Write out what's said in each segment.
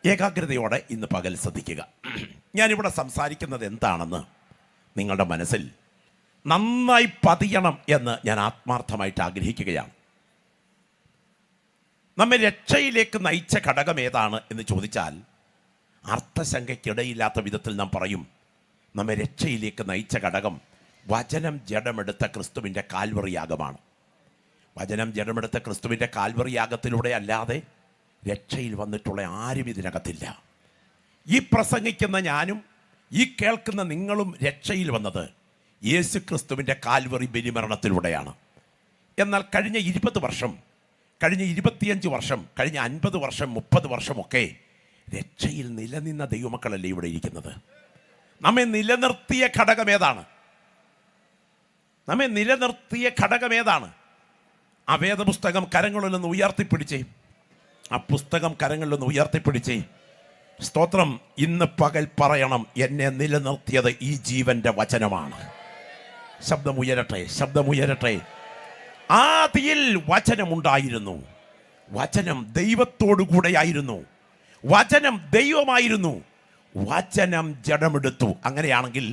ഏകാഗ്രതയോടെ ഇന്ന് പകൽ ശ്രദ്ധിക്കുക. ഞാനിവിടെ സംസാരിക്കുന്നത് എന്താണെന്ന് നിങ്ങളുടെ മനസ്സിൽ നന്നായി പതിയണം എന്ന് ഞാൻ ആത്മാർത്ഥമായിട്ട് ആഗ്രഹിക്കുകയാണ്. നമ്മെ രക്ഷയിലേക്ക് നയിച്ച ഘടകം ഏതാണ് എന്ന് ചോദിച്ചാൽ അർത്ഥശങ്കയ്ക്കിടയില്ലാത്ത വിധത്തിൽ നാം പറയും, നമ്മെ രക്ഷയിലേക്ക് നയിച്ച ഘടകം വചനം ജഡമെടുത്ത ക്രിസ്തുവിൻ്റെ കാൽവറി യാഗമാണ്. വചനം ജഡമെടുത്ത ക്രിസ്തുവിൻ്റെ കാൽവറി യാഗത്തിലൂടെ അല്ലാതെ രക്ഷയിൽ വന്നിട്ടുള്ള ആരും ഇതിനകത്തില്ല. ഈ പ്രസംഗിക്കുന്ന ഞാനും ഈ കേൾക്കുന്ന നിങ്ങളും രക്ഷയിൽ വന്നത് യേശു ക്രിസ്തുവിൻ്റെ കാൽവറി ബലിമരണത്തിലൂടെയാണ്. എന്നാൽ കഴിഞ്ഞ 20 വർഷം, കഴിഞ്ഞ 25 വർഷം, കഴിഞ്ഞ 50 വർഷം, 30 വർഷമൊക്കെ രക്ഷയിൽ നിലനിന്ന ദൈവമക്കളല്ലേ ഇവിടെ ഇരിക്കുന്നത്. നമ്മെ നിലനിർത്തിയ ഘടകം ഏതാണ്? നമ്മെ നിലനിർത്തിയ ഘടകം ഏതാണ്? ആ വേദപുസ്തകം കരങ്ങളിലൊന്ന് ഉയർത്തിപ്പിടിച്ചേ. ആ പുസ്തകം കരങ്ങളിലൊന്ന് ഉയർത്തിപ്പിടിച്ചേ. സ്തോത്രം. ഇന്ന് പകൽ പറയണം, എന്നെ നിലനിർത്തിയത് ഈ ജീവന്റെ വചനമാണ്. ശബ്ദമുയരട്ടെ, ശബ്ദമുയരട്ടെ. ആദിയിൽ വചനമുണ്ടായിരുന്നു, വചനം ദൈവത്തോടു കൂടെയായിരുന്നു, വചനം ദൈവമായിരുന്നു, വചനം ജഡമെടുത്തു. അങ്ങനെയാണെങ്കിൽ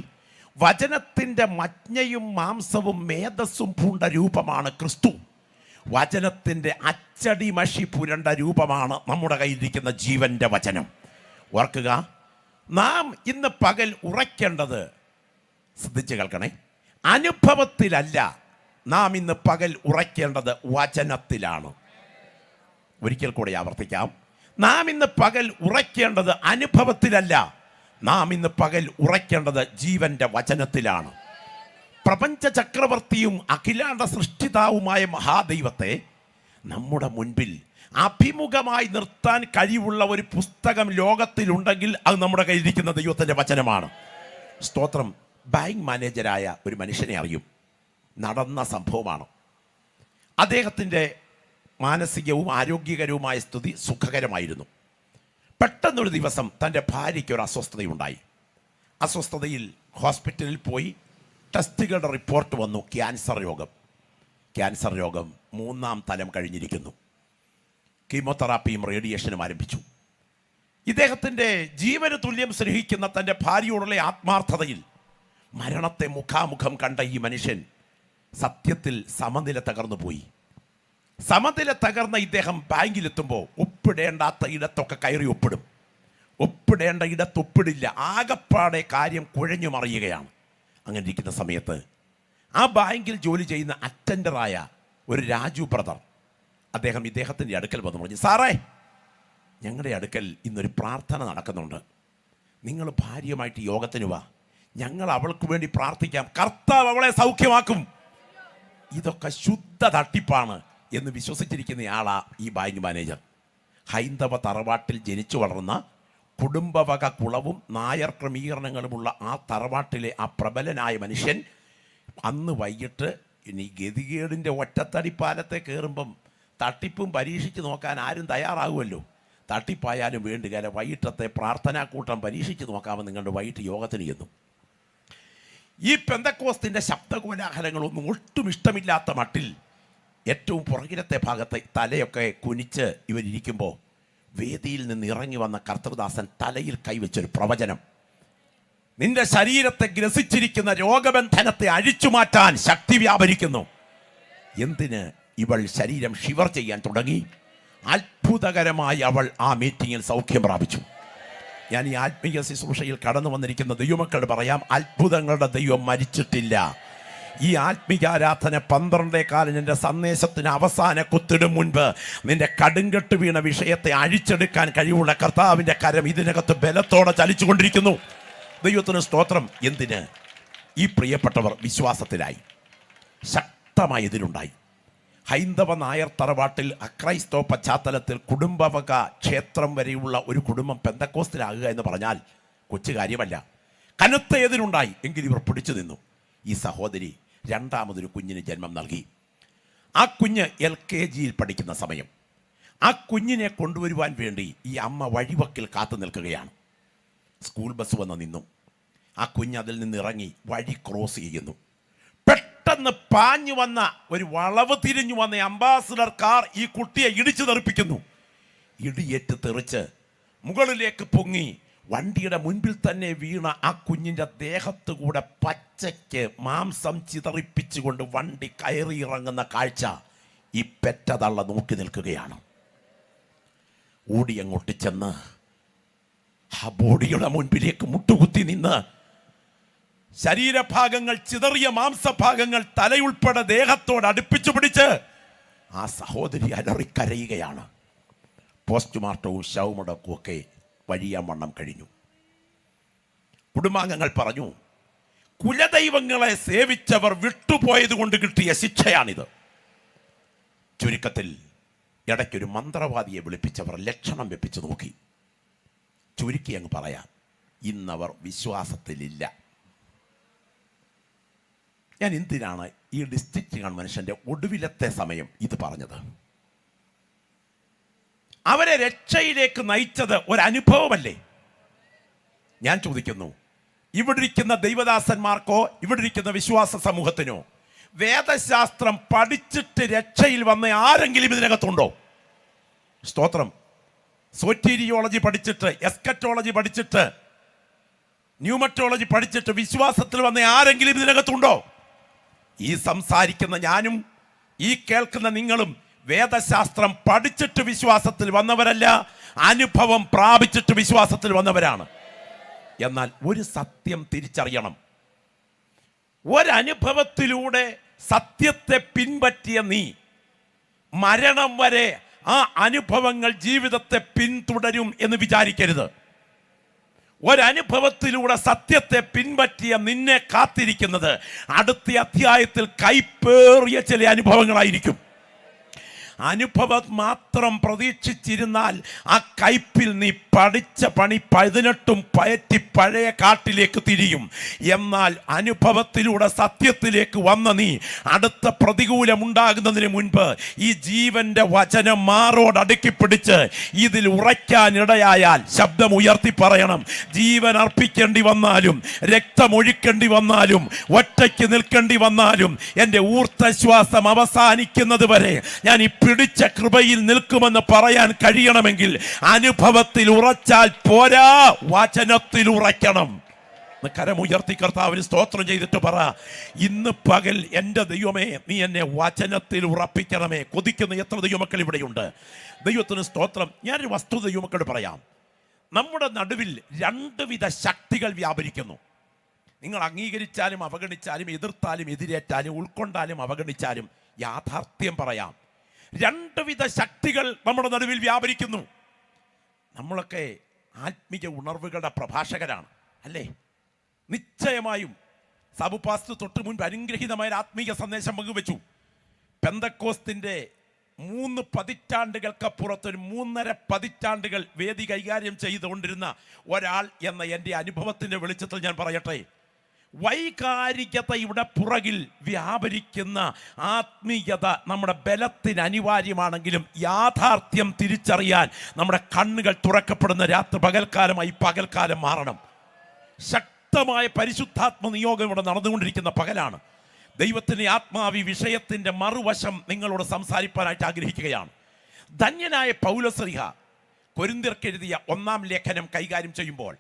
വചനത്തിൻ്റെ മജ്ഞയും മാംസവും മേധസ്സും പൂണ്ട രൂപമാണ് ക്രിസ്തു. വചനത്തിൻ്റെ അച്ചടി മഷി പുരണ്ട രൂപമാണ് നമ്മുടെ കയ്യിലിരിക്കുന്ന ജീവൻ്റെ വചനം. ഓർക്കുക, നാം ഇന്ന് പകൽ ഉറയ്ക്കേണ്ടത്, ശ്രദ്ധിച്ച് കേൾക്കണേ, അനുഭവത്തിലല്ല. നാം ഇന്ന് പകൽ ഉറയ്ക്കേണ്ടത് വചനത്തിലാണ്. ഒരിക്കൽ കൂടെ ആവർത്തിക്കാം. നാം ഇന്ന് പകൽ ഉറയ്ക്കേണ്ടത് അനുഭവത്തിലല്ല, നാം ഇന്ന് പകൽ ഉറയ്ക്കേണ്ടത് ജീവന്റെ വചനത്തിലാണ്. പ്രപഞ്ച ചക്രവർത്തിയും അഖിലാണ്ട സൃഷ്ടിതാവുമായ മഹാദൈവത്തെ നമ്മുടെ മുൻപിൽ അഭിമുഖമായി നിർത്താൻ കഴിവുള്ള ഒരു പുസ്തകം ലോകത്തിലുണ്ടെങ്കിൽ അത് നമ്മുടെ കയ്യിലിരിക്കുന്ന ദൈവത്തിൻ്റെ വചനമാണ്. സ്തോത്രം. ബാങ്ക് മാനേജരായ ഒരു മനുഷ്യനെ അറിയും. നടന്ന സംഭവമാണ്. അദ്ദേഹത്തിൻ്റെ മാനസികവും ആരോഗ്യകരവുമായ സ്ഥിതി സുഖകരമായിരുന്നു. പെട്ടെന്നൊരു ദിവസം തൻ്റെ ഭാര്യയ്ക്ക് ഒരു അസ്വസ്ഥതയുണ്ടായി. അസ്വസ്ഥതയിൽ ഹോസ്പിറ്റലിൽ പോയി ടെസ്റ്റുകളുടെ റിപ്പോർട്ട് വന്നു. ക്യാൻസർ രോഗം. ക്യാൻസർ രോഗം 3-ാം തലം കഴിഞ്ഞിരിക്കുന്നു. കീമോതെറാപ്പിയും റേഡിയേഷനും ആരംഭിച്ചു. ഇദ്ദേഹത്തിൻ്റെ ജീവന് തുല്യം സ്നേഹിക്കുന്ന തൻ്റെ ഭാര്യയോടുള്ള ആത്മാർത്ഥതയിൽ മരണത്തെ മുഖാമുഖം കണ്ട ഈ മനുഷ്യൻ സത്യത്തിൽ സമനില തകർന്നു പോയി. സമനില തകർന്ന ഇദ്ദേഹം ബാങ്കിലെത്തുമ്പോൾ ഒപ്പിടേണ്ടാത്ത ഇടത്തൊക്കെ കയറി ഒപ്പിടും, ഒപ്പിടേണ്ട ഇടത്ത് ഒപ്പിടില്ല. ആകപ്പാടെ കാര്യം കുഴഞ്ഞു മറിയുകയാണ്. അങ്ങനെ ഇരിക്കുന്ന സമയത്ത് ആ ബാങ്കിൽ ജോലി ചെയ്യുന്ന അറ്റൻഡറായ ഒരു രാജു ബ്രദർ, അദ്ദേഹം ഇദ്ദേഹത്തിൻ്റെ അടുക്കൽ വന്ന് പറഞ്ഞു, സാറേ, ഞങ്ങളുടെ അടുക്കൽ ഇന്നൊരു പ്രാർത്ഥന നടക്കുന്നുണ്ട്. നിങ്ങൾ ഭാര്യയുമായിട്ട് യോഗത്തിന് വാ, ഞങ്ങൾ അവൾക്ക് വേണ്ടി പ്രാർത്ഥിക്കാം, കർത്താവ് അവളെ സൗഖ്യമാക്കും. ഇതൊക്കെ ശുദ്ധ തട്ടിപ്പാണ് എന്ന് വിശ്വസിച്ചിരിക്കുന്നയാളാ ഈ ബാങ്ക് മാനേജർ. ഹൈന്ദവ തറവാട്ടിൽ ജനിച്ചു വളർന്ന കുടുംബവക കുളവും നായർ ക്രമീകരണങ്ങളുമുള്ള ആ തറവാട്ടിലെ ആ പ്രബലനായ മനുഷ്യൻ അന്ന് വൈകിട്ട് ഇനി ഗതികേടിൻ്റെ ഒറ്റത്തടിപ്പാലത്തെ കയറുമ്പം തട്ടിപ്പും പരീക്ഷിച്ച് നോക്കാൻ ആരും തയ്യാറാകുമല്ലോ. തട്ടിപ്പായാലും വേണ്ടുകയില്ല, വൈകിട്ടത്തെ പ്രാർത്ഥനാക്കൂട്ടം പരീക്ഷിച്ച് നോക്കാമെന്ന് നിങ്ങളുടെ വൈകിട്ട് യോഗത്തിന് ചെന്നു. ഈ പെന്തക്കോസ്തിൻ്റെ ശബ്ദകോലാഹലങ്ങളൊന്നും ഒട്ടും ഇഷ്ടമില്ലാത്ത മട്ടിൽ ഏറ്റവും പുറകിലത്തെ ഭാഗത്തെ തലയൊക്കെ കുനിച്ച് ഇവരിയ്ക്കുമ്പോൾ വേദിയിൽ നിന്ന് ഇറങ്ങി വന്ന കർത്തൃദാസൻ തലയിൽ കൈവച്ചൊരു പ്രവചനം, നിന്റെ ശരീരത്തെ ഗ്രസിച്ചിരിക്കുന്ന രോഗബന്ധനത്തെ അഴിച്ചുമാറ്റാൻ ശക്തി വ്യാപരിക്കുന്നു. എന്തിന്? ഇവൾ ശരീരം ഷിവർ ചെയ്യാൻ തുടങ്ങി. അത്ഭുതകരമായി അവൾ ആ മീറ്റിങ്ങിൽ സൗഖ്യം പ്രാപിച്ചു. ഞാൻ ഈ ആത്മീയ ശുശ്രൂഷയിൽ കടന്നു വന്നിരിക്കുന്ന ദൈവമക്കളോട് പറയാം, അത്ഭുതങ്ങളുടെ ദൈവം മരിച്ചിട്ടില്ല. ഈ ആത്മീയാരാധന 12 എൻ്റെ സന്ദേശത്തിന് അവസാന കുത്തിടും മുൻപ് നിന്റെ കടുങ്കെട്ട് വീണ വിഷയത്തെ അഴിച്ചെടുക്കാൻ കഴിവുള്ള കർത്താവിൻ്റെ കരം ഇതിനകത്ത് ബലത്തോടെ ചലിച്ചുകൊണ്ടിരിക്കുന്നു. ദൈവത്തിന് സ്തോത്രം. എന്തിന്? ഈ പ്രിയപ്പെട്ടവർ വിശ്വാസത്തിലായി, ശക്തമായ ഇതിലുണ്ടായി. ഹൈന്ദവ നായർ തറവാട്ടിൽ അക്രൈസ്തവ പശ്ചാത്തലത്തിൽ കുടുംബവക ക്ഷേത്രം വരെയുള്ള ഒരു കുടുംബം പെന്തക്കോസ്തിലാകുക എന്ന് പറഞ്ഞാൽ കൊച്ചു കാര്യമല്ല. കനത്ത എതിരുണ്ടായി. എങ്കിലും ഇവർ പിടിച്ചു നിന്നു. ഈ സഹോദരി രണ്ടാമതൊരു കുഞ്ഞിന് ജന്മം നൽകി. ആ കുഞ്ഞ് LKGയിൽ പഠിക്കുന്ന സമയം ആ കുഞ്ഞിനെ കൊണ്ടുവരുവാൻ വേണ്ടി ഈ അമ്മ വഴിവക്കിൽ കാത്തു നിൽക്കുകയാണ്. സ്കൂൾ ബസ് വന്ന് നിന്നു. ആ കുഞ്ഞ് അതിൽ നിന്ന് ഇറങ്ങി വഴി ക്രോസ് ചെയ്യുന്നു. പെട്ടെന്ന് പാഞ്ഞു വന്ന ഒരു വളവ് തിരിഞ്ഞു വന്ന അംബാസഡർ കാർ ഈ കുട്ടിയെ ഇടിച്ചു തെറിപ്പിക്കുന്നു. ഇടിയേറ്റ് തെറിച്ച് മുകളിലേക്ക് പൊങ്ങി വണ്ടിയുടെ മുൻപിൽ തന്നെ വീണ ആ കുഞ്ഞിൻ്റെ ദേഹത്ത് കൂടെ പച്ചയ്ക്ക് മാംസം ചിതറിപ്പിച്ചുകൊണ്ട് വണ്ടി കയറി ഇറങ്ങുന്ന കാഴ്ച ഈ പെറ്റതള്ള നോക്കി നിൽക്കുകയാണ്. ഓടി അങ്ങോട്ട് ചെന്ന് ആ ബോഡിയുടെ മുൻപിലേക്ക് മുട്ടുകുത്തി നിന്ന് ശരീരഭാഗങ്ങൾ, ചിതറിയ മാംസഭാഗങ്ങൾ, തലയുൾപ്പെടെ ദേഹത്തോട് അടുപ്പിച്ചു പിടിച്ച് ആ സഹോദരി അലറിക്കരയുകയാണ്. പോസ്റ്റ്മോർട്ടവും ശവമടക്കവും ഒക്കെ വഴിയാവണ്ണം കഴിഞ്ഞു. കുടുംബാംഗങ്ങൾ പറഞ്ഞു, കുലദൈവങ്ങളെ സേവിച്ചവർ വിട്ടുപോയത് കൊണ്ട് കിട്ടിയ ശിക്ഷയാണിത്. ചുരുക്കത്തിൽ ഇടയ്ക്കൊരു മന്ത്രവാദിയെ വിളിപ്പിച്ചവർ ലക്ഷണം വെപ്പിച്ച് നോക്കി. ചുരുക്കി അങ്ങ് പറയാം, ഇന്നവർ വിശ്വാസത്തിലില്ല. ഞാൻ എന്തിനാണ് ഈ ഡിസ്ട്രിക്റ്റ് കൺവെൻഷന്റെ ഒടുവിലത്തെ സമയം ഇത് പറഞ്ഞത്? അവരെ രക്ഷയിലേക്ക് നയിച്ചത് ഒരനുഭവമല്ലേ? ഞാൻ ചോദിക്കുന്നു, ഇവിടെ ഇരിക്കുന്ന ദൈവദാസന്മാർക്കോ ഇവിടെ ഇരിക്കുന്ന വിശ്വാസ സമൂഹത്തിനോ വേദശാസ്ത്രം പഠിച്ചിട്ട് രക്ഷയിൽ വന്ന ആരെങ്കിലും ഇതിനകത്തുണ്ടോ? സ്തോത്രം. സോറ്റീരിയോളജി പഠിച്ചിട്ട്, എസ്കറ്റോളജി പഠിച്ചിട്ട്, ന്യൂമറ്റോളജി പഠിച്ചിട്ട് വിശ്വാസത്തിൽ വന്ന ആരെങ്കിലും ഇതിനകത്തുണ്ടോ? ഈ സംസാരിക്കുന്ന ഞാനും ഈ കേൾക്കുന്ന നിങ്ങളും വേദശാസ്ത്രം പഠിച്ചിട്ട് വിശ്വാസത്തിൽ വന്നവരല്ല, അനുഭവം പ്രാപിച്ചിട്ട് വിശ്വാസത്തിൽ വന്നവരാണ്. എന്നാൽ ഒരു സത്യം തിരിച്ചറിയണം. ഒരനുഭവത്തിലൂടെ സത്യത്തെ പിൻപറ്റിയ നീ മരണം വരെ ആ അനുഭവങ്ങൾ ജീവിതത്തെ പിന്തുടരും എന്ന് വിചാരിക്കരുത്. ഒരനുഭവത്തിലൂടെ സത്യത്തെ പിൻപറ്റിയ നിന്നെ കാത്തിരിക്കുന്നത് അടുത്ത അധ്യായത്തിൽ കൈപ്പേറിയ ചില അനുഭവങ്ങളായിരിക്കും. അനുഭവം മാത്രം പ്രതീക്ഷിച്ചിരുന്നാൽ ആ കയ്പിൽ നീ പഠിച്ച പണി 18 പയറ്റി പഴയ കാട്ടിലേക്ക് തിരിയും. എന്നാൽ അനുഭവത്തിലൂടെ സത്യത്തിലേക്ക് വന്ന നീ അടുത്ത പ്രതികൂലമുണ്ടാകുന്നതിന് മുൻപ് ഈ ജീവന്റെ വചനം മാറോട് അടുക്കിപ്പിടിച്ച് ഇതിൽ ഉറയ്ക്കാനിടയായാൽ ശബ്ദം ഉയർത്തി പറയണം. ജീവൻ അർപ്പിക്കേണ്ടി വന്നാലും, രക്തമൊഴിക്കേണ്ടി വന്നാലും, ഒറ്റയ്ക്ക് നിൽക്കേണ്ടി വന്നാലും, എൻ്റെ ഊർദ്ധശ്വാസം അവസാനിക്കുന്നത് വരെ ഞാൻ ഈ പിടിച്ച കൃപയിൽ നിൽക്കുമെന്ന് പറയാൻ കഴിയണമെങ്കിൽ അനുഭവത്തിൽ ഉറച്ചാൽ പോരാ, വചനത്തിൽ ഉറയ്ക്കണം. കരമുയർത്തി കർത്താവിന് സ്തോത്രം ചെയ്തിട്ട് പറ, ഇന്ന് പകൽ എൻ്റെ ദൈവമേ നീ എന്നെ വചനത്തിൽ ഉറപ്പിക്കണമേ. കൊതിക്കുന്ന എത്ര ദൈവമക്കൾ ഇവിടെയുണ്ട്? ദൈവത്തിന് സ്തോത്രം. ഞാനൊരു വസ്തുത ദൈവമക്കളോട് പറയാം. നമ്മുടെ നടുവിൽ 2 വിധ ശക്തികൾ വ്യാപരിക്കുന്നു. നിങ്ങൾ അംഗീകരിച്ചാലും അവഗണിച്ചാലും, എതിർത്താലും എതിരേറ്റാലും, ഉൾക്കൊണ്ടാലും അവഗണിച്ചാലും യാഥാർത്ഥ്യം പറയാം, 2 വിധ ശക്തികൾ നമ്മുടെ നടുവിൽ വ്യാപരിക്കുന്നു. നമ്മളൊക്കെ ആത്മീയ ഉണർവുകളുടെ പ്രഭാഷകരാണ് അല്ലേ? നിശ്ചയമായും സാബു പാസ്റ്റർ തൊട്ട് മുൻപ് അനുഗ്രഹീതമായ ആത്മീയ സന്ദേശം പങ്കുവെച്ചു. പെന്തക്കോസ്തിൻ്റെ 3 പതിറ്റാണ്ടുകൾക്കപ്പുറത്ത് ഒരു 3.5 പതിറ്റാണ്ടുകൾ വേദി കൈകാര്യം ചെയ്തുകൊണ്ടിരുന്ന ഒരാൾ എന്ന എൻ്റെ അനുഭവത്തിൻ്റെ വെളിച്ചത്തിൽ ഞാൻ പറയട്ടെ, വൈകാരികതയുടെ പുറകിൽ വ്യാപരിക്കുന്ന ആത്മീയത നമ്മുടെ ബലത്തിന് അനിവാര്യമാണെങ്കിലും യാഥാർത്ഥ്യം തിരിച്ചറിയാൻ നമ്മുടെ കണ്ണുകൾ തുറക്കപ്പെടുന്ന രാത്രി പകൽക്കാലമായി പകൽക്കാലം മാറണം. ശക്തമായ പരിശുദ്ധാത്മ നിയോഗം ഇവിടെ നടന്നുകൊണ്ടിരിക്കുന്ന പകലാണ്. ദൈവത്തിൻ്റെ ആത്മാവി വിഷയത്തിൻ്റെ മറുവശം നിങ്ങളോട് സംസാരിക്കാനായിട്ട് ആഗ്രഹിക്കുകയാണ്. ധന്യനായ പൗലോസ്ലീഹ കൊരിന്ത്യർക്കെഴുതിയ 1-ാം ലേഖനം കൈകാര്യം ചെയ്യുമ്പോൾ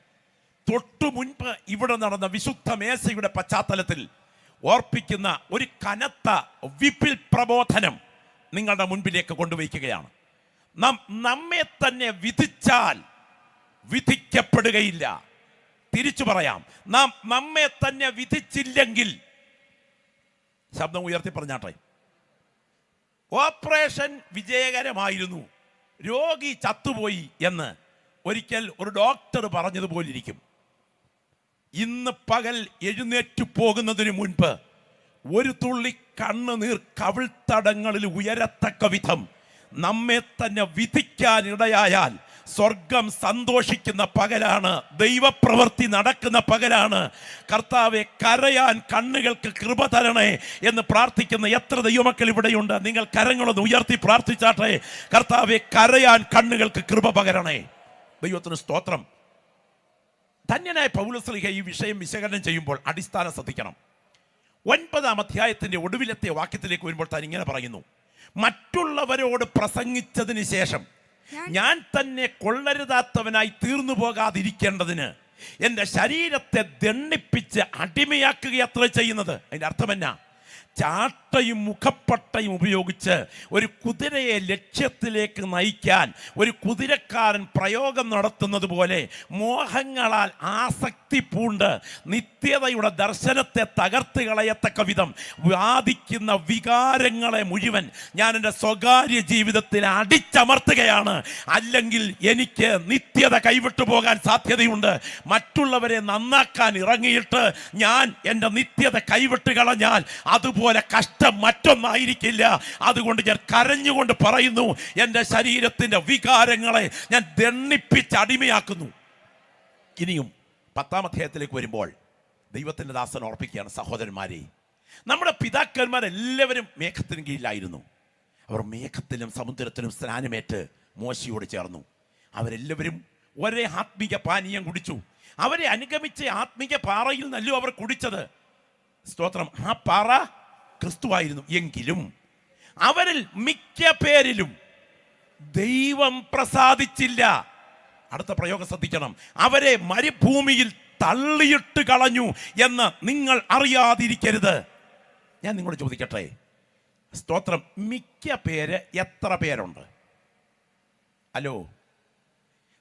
തൊട്ടു മുൻപ് ഇവിടെ നടന്ന വിശുദ്ധ മേശയുടെ പശ്ചാത്തലത്തിൽ ഓർപ്പിക്കുന്ന ഒരു കനത്ത വിപിൽ പ്രബോധനം നിങ്ങളുടെ മുൻപിലേക്ക് കൊണ്ടുവയ്ക്കുകയാണ്. നമ്മെ തന്നെ വിധിച്ചാൽ വിധിക്കപ്പെടുകയില്ല. തിരിച്ചു പറയാം, നാം നമ്മെ തന്നെ വിധിച്ചില്ലെങ്കിൽ, ശബ്ദം ഉയർത്തി പറഞ്ഞാട്ടെ, ഓപ്പറേഷൻ വിജയകരമായിരുന്നു, രോഗി ചത്തുപോയി എന്ന് ഒരിക്കൽ ഒരു ഡോക്ടർ പറഞ്ഞതുപോലിരിക്കും. ഇന്ന് പകൽ എഴുന്നേറ്റു പോകുന്നതിന് മുൻപ് ഒരു തുള്ളി കണ്ണുനീർ കവിൾത്തടങ്ങളിൽ ഉയരത്തക്ക വിധം നമ്മെ തന്നെ വിധിക്കാനിടയായാൽ സ്വർഗം സന്തോഷിക്കുന്ന പകലാണ്, ദൈവപ്രവൃത്തി നടക്കുന്ന പകലാണ്. കർത്താവെ, കരയാൻ കണ്ണുകൾക്ക് കൃപ തരണേ എന്ന് പ്രാർത്ഥിക്കുന്ന എത്ര ദൈവമക്കൾ ഇവിടെയുണ്ട്? നിങ്ങൾ കരങ്ങളൊന്ന് ഉയർത്തി പ്രാർത്ഥിച്ചാട്ടെ. കർത്താവെ, കരയാൻ കണ്ണുകൾക്ക് കൃപ പകരണേ. ദൈവത്തിന് സ്തോത്രം. ധന്യനായ പൗലോസ്ലീഹ ഈ വിഷയം വിശകലനം ചെയ്യുമ്പോൾ അടിസ്ഥാനം ശ്രദ്ധിക്കണം. 9-ാം അധ്യായത്തിന്റെ ഒടുവിലത്തെ വാക്യത്തിലേക്ക് വരുമ്പോൾ താൻ ഇങ്ങനെ പറയുന്നു: മറ്റുള്ളവരോട് പ്രസംഗിച്ചതിന് ശേഷം ഞാൻ തന്നെ കൊള്ളരുതാത്തവനായി തീർന്നു പോകാതിരിക്കേണ്ടതിന് എൻ്റെ ശരീരത്തെ ദണ്ഡിപ്പിച്ച് അടിമയാക്കുകയത്ര ചെയ്യുന്നത്. അതിൻ്റെ അർത്ഥം എന്നാ? ചാട്ടയും മുഖപ്പട്ടയും ഉപയോഗിച്ച് ഒരു കുതിരയെ ലക്ഷ്യത്തിലേക്ക് നയിക്കാൻ ഒരു കുതിരക്കാരൻ പ്രയോഗം നടത്തുന്നത് പോലെ മോഹങ്ങളാൽ ആസക്തി പൂണ്ട് നിത്യതയുടെ ദർശനത്തെ തകർത്ത് കളയത്തക്ക വിധം വാദിക്കുന്ന വികാരങ്ങളെ മുഴുവൻ ഞാൻ എൻ്റെ സ്വകാര്യ ജീവിതത്തിൽ അടിച്ചമർത്തുകയാണ്. അല്ലെങ്കിൽ എനിക്ക് നിത്യത കൈവിട്ടു പോകാൻ സാധ്യതയുണ്ട്. മറ്റുള്ളവരെ നന്നാക്കാൻ ഇറങ്ങിയിട്ട് ഞാൻ എൻ്റെ നിത്യത കൈവിട്ട് കളഞ്ഞാൽ അതുപോലെ കഷ്ടം മറ്റൊന്നായിരിക്കില്ല. അതുകൊണ്ട് ഞാൻ കരഞ്ഞുകൊണ്ട് പറയുന്നു, എൻ്റെ ശരീരത്തിൻ്റെ വികാരങ്ങളെ ഞാൻ ദണ്ണിപ്പിച്ച് അടിമയാക്കുന്നു. ഇനിയും 10-ാം അധ്യായത്തിലേക്ക് വരുമ്പോൾ ദൈവത്തിൻ്റെ ദാസൻ ഓർപ്പിക്കുകയാണ്, സഹോദരന്മാരെ, നമ്മുടെ പിതാക്കന്മാരെല്ലാവരും മേഘത്തിന് കീഴിലായിരുന്നു. അവർ മേഘത്തിലും സമുദ്രത്തിലും സ്നാനമേറ്റ് മോശയോട് ചേർന്നു. അവരെല്ലാവരും ഒരേ ആത്മീക പാനീയം കുടിച്ചു. അവരെ അനുഗമിച്ച ആത്മീക പാറയിൽ നല്ലോ അവർ കുടിച്ചത്. സ്തോത്രം. ആ പാറ ക്രിസ്തുവായിരുന്നു. എങ്കിലും അവരിൽ മിക്ക പേരിലും ദൈവം പ്രസാദിച്ചില്ല. അടുത്ത പ്രയോഗം ശ്രദ്ധിക്കണം. അവരെ മരുഭൂമിയിൽ തള്ളിയിട്ട് കളഞ്ഞു എന്ന് നിങ്ങൾ അറിയാതിരിക്കരുത്. ഞാൻ നിങ്ങളോട് ചോദിക്കട്ടെ, സ്തോത്രം, മിക്ക പേര് എത്ര പേരുണ്ട്? ഹലോ,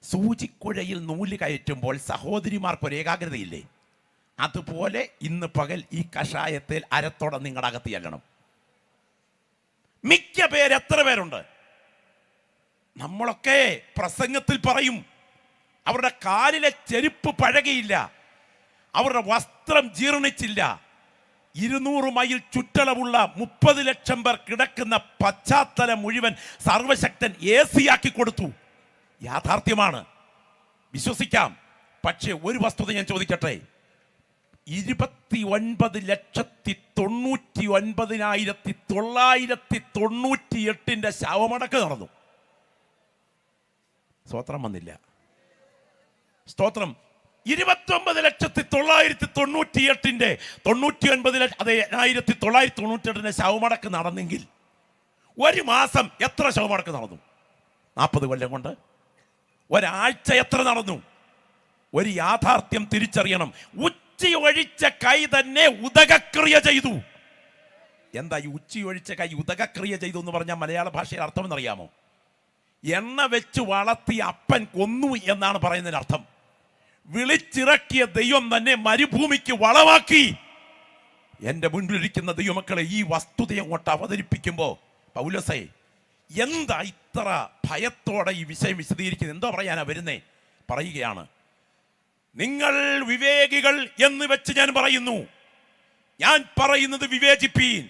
സൂചിക്കുഴയിൽ നൂല് കയറ്റുമ്പോൾ സഹോദരിമാർക്കൊരു ഏകാഗ്രതയില്ലേ? അതുപോലെ ഇന്ന് പകൽ ഈ കഷായത്തിൽ അരത്തോടെ നിങ്ങളുടെ അകത്ത് ചെല്ലണം. മിക്ക പേര് എത്ര പേരുണ്ട്? നമ്മളൊക്കെ പ്രസംഗത്തിൽ പറയും, അവരുടെ കാലിലെ ചെരുപ്പ് പഴകിയില്ല, അവരുടെ വസ്ത്രം ജീർണിച്ചില്ല, 200 മൈൽ ചുറ്റളവുള്ള 30 ലക്ഷം പേർ കിടക്കുന്ന പശ്ചാത്തലം മുഴുവൻ സർവശക്തൻ AC ആക്കി കൊടുത്തു. യാഥാർത്ഥ്യമാണ്, വിശ്വസിക്കാം. പക്ഷേ ഒരു വസ്തുത ഞാൻ ചോദിക്കട്ടെ, 29,99,998 ശവമടക്ക് നടന്നു. സ്തോത്രം വന്നില്ല. സ്തോത്രം. 29,998,99,998 ശവമടക്ക് നടന്നെങ്കിൽ ഒരു മാസം എത്ര ശവമടക്ക് നടന്നു? 40 കൊല്ലം കൊണ്ട് ഒരാഴ്ച എത്ര നടന്നു? ഒരു യാഥാർത്ഥ്യം തിരിച്ചറിയണം. ഉച്ചയൊഴിച്ച കൈ തന്നെ ഉദകക്രിയ ചെയ്തു. എന്താ ഈ ഉച്ചയൊഴിച്ച കൈ ഉദകക്രിയ ചെയ്തു എന്ന് പറഞ്ഞാൽ മലയാള ഭാഷയിൽ അർത്ഥം എന്നറിയാമോ? എണ്ണ വെച്ച് വളർത്തി അപ്പൻ കൊന്നു എന്നാണ് പറയുന്നതിന് അർത്ഥം. വിളിച്ചിറക്കിയ ദൈവം തന്നെ മരുഭൂമിക്ക് വളമാക്കി. എൻ്റെ മുൻപിലിരിക്കുന്ന ദൈവമക്കളെ, ഈ വസ്തുത അങ്ങോട്ട് അവതരിപ്പിക്കുമ്പോൾ പൗലോസേ, എന്താ ഇത്ര ഭയത്തോടെ ഈ വിഷയം വിശദീകരിക്കുന്നത്? എന്തോ പറയാനാ വരുന്നേ? പറയുകയാണ്, നിങ്ങൾ വിവേകികൾ എന്ന് വെച്ച് ഞാൻ പറയുന്നു. ഞാൻ പറയുന്നത് വിവേചിപ്പീൻ.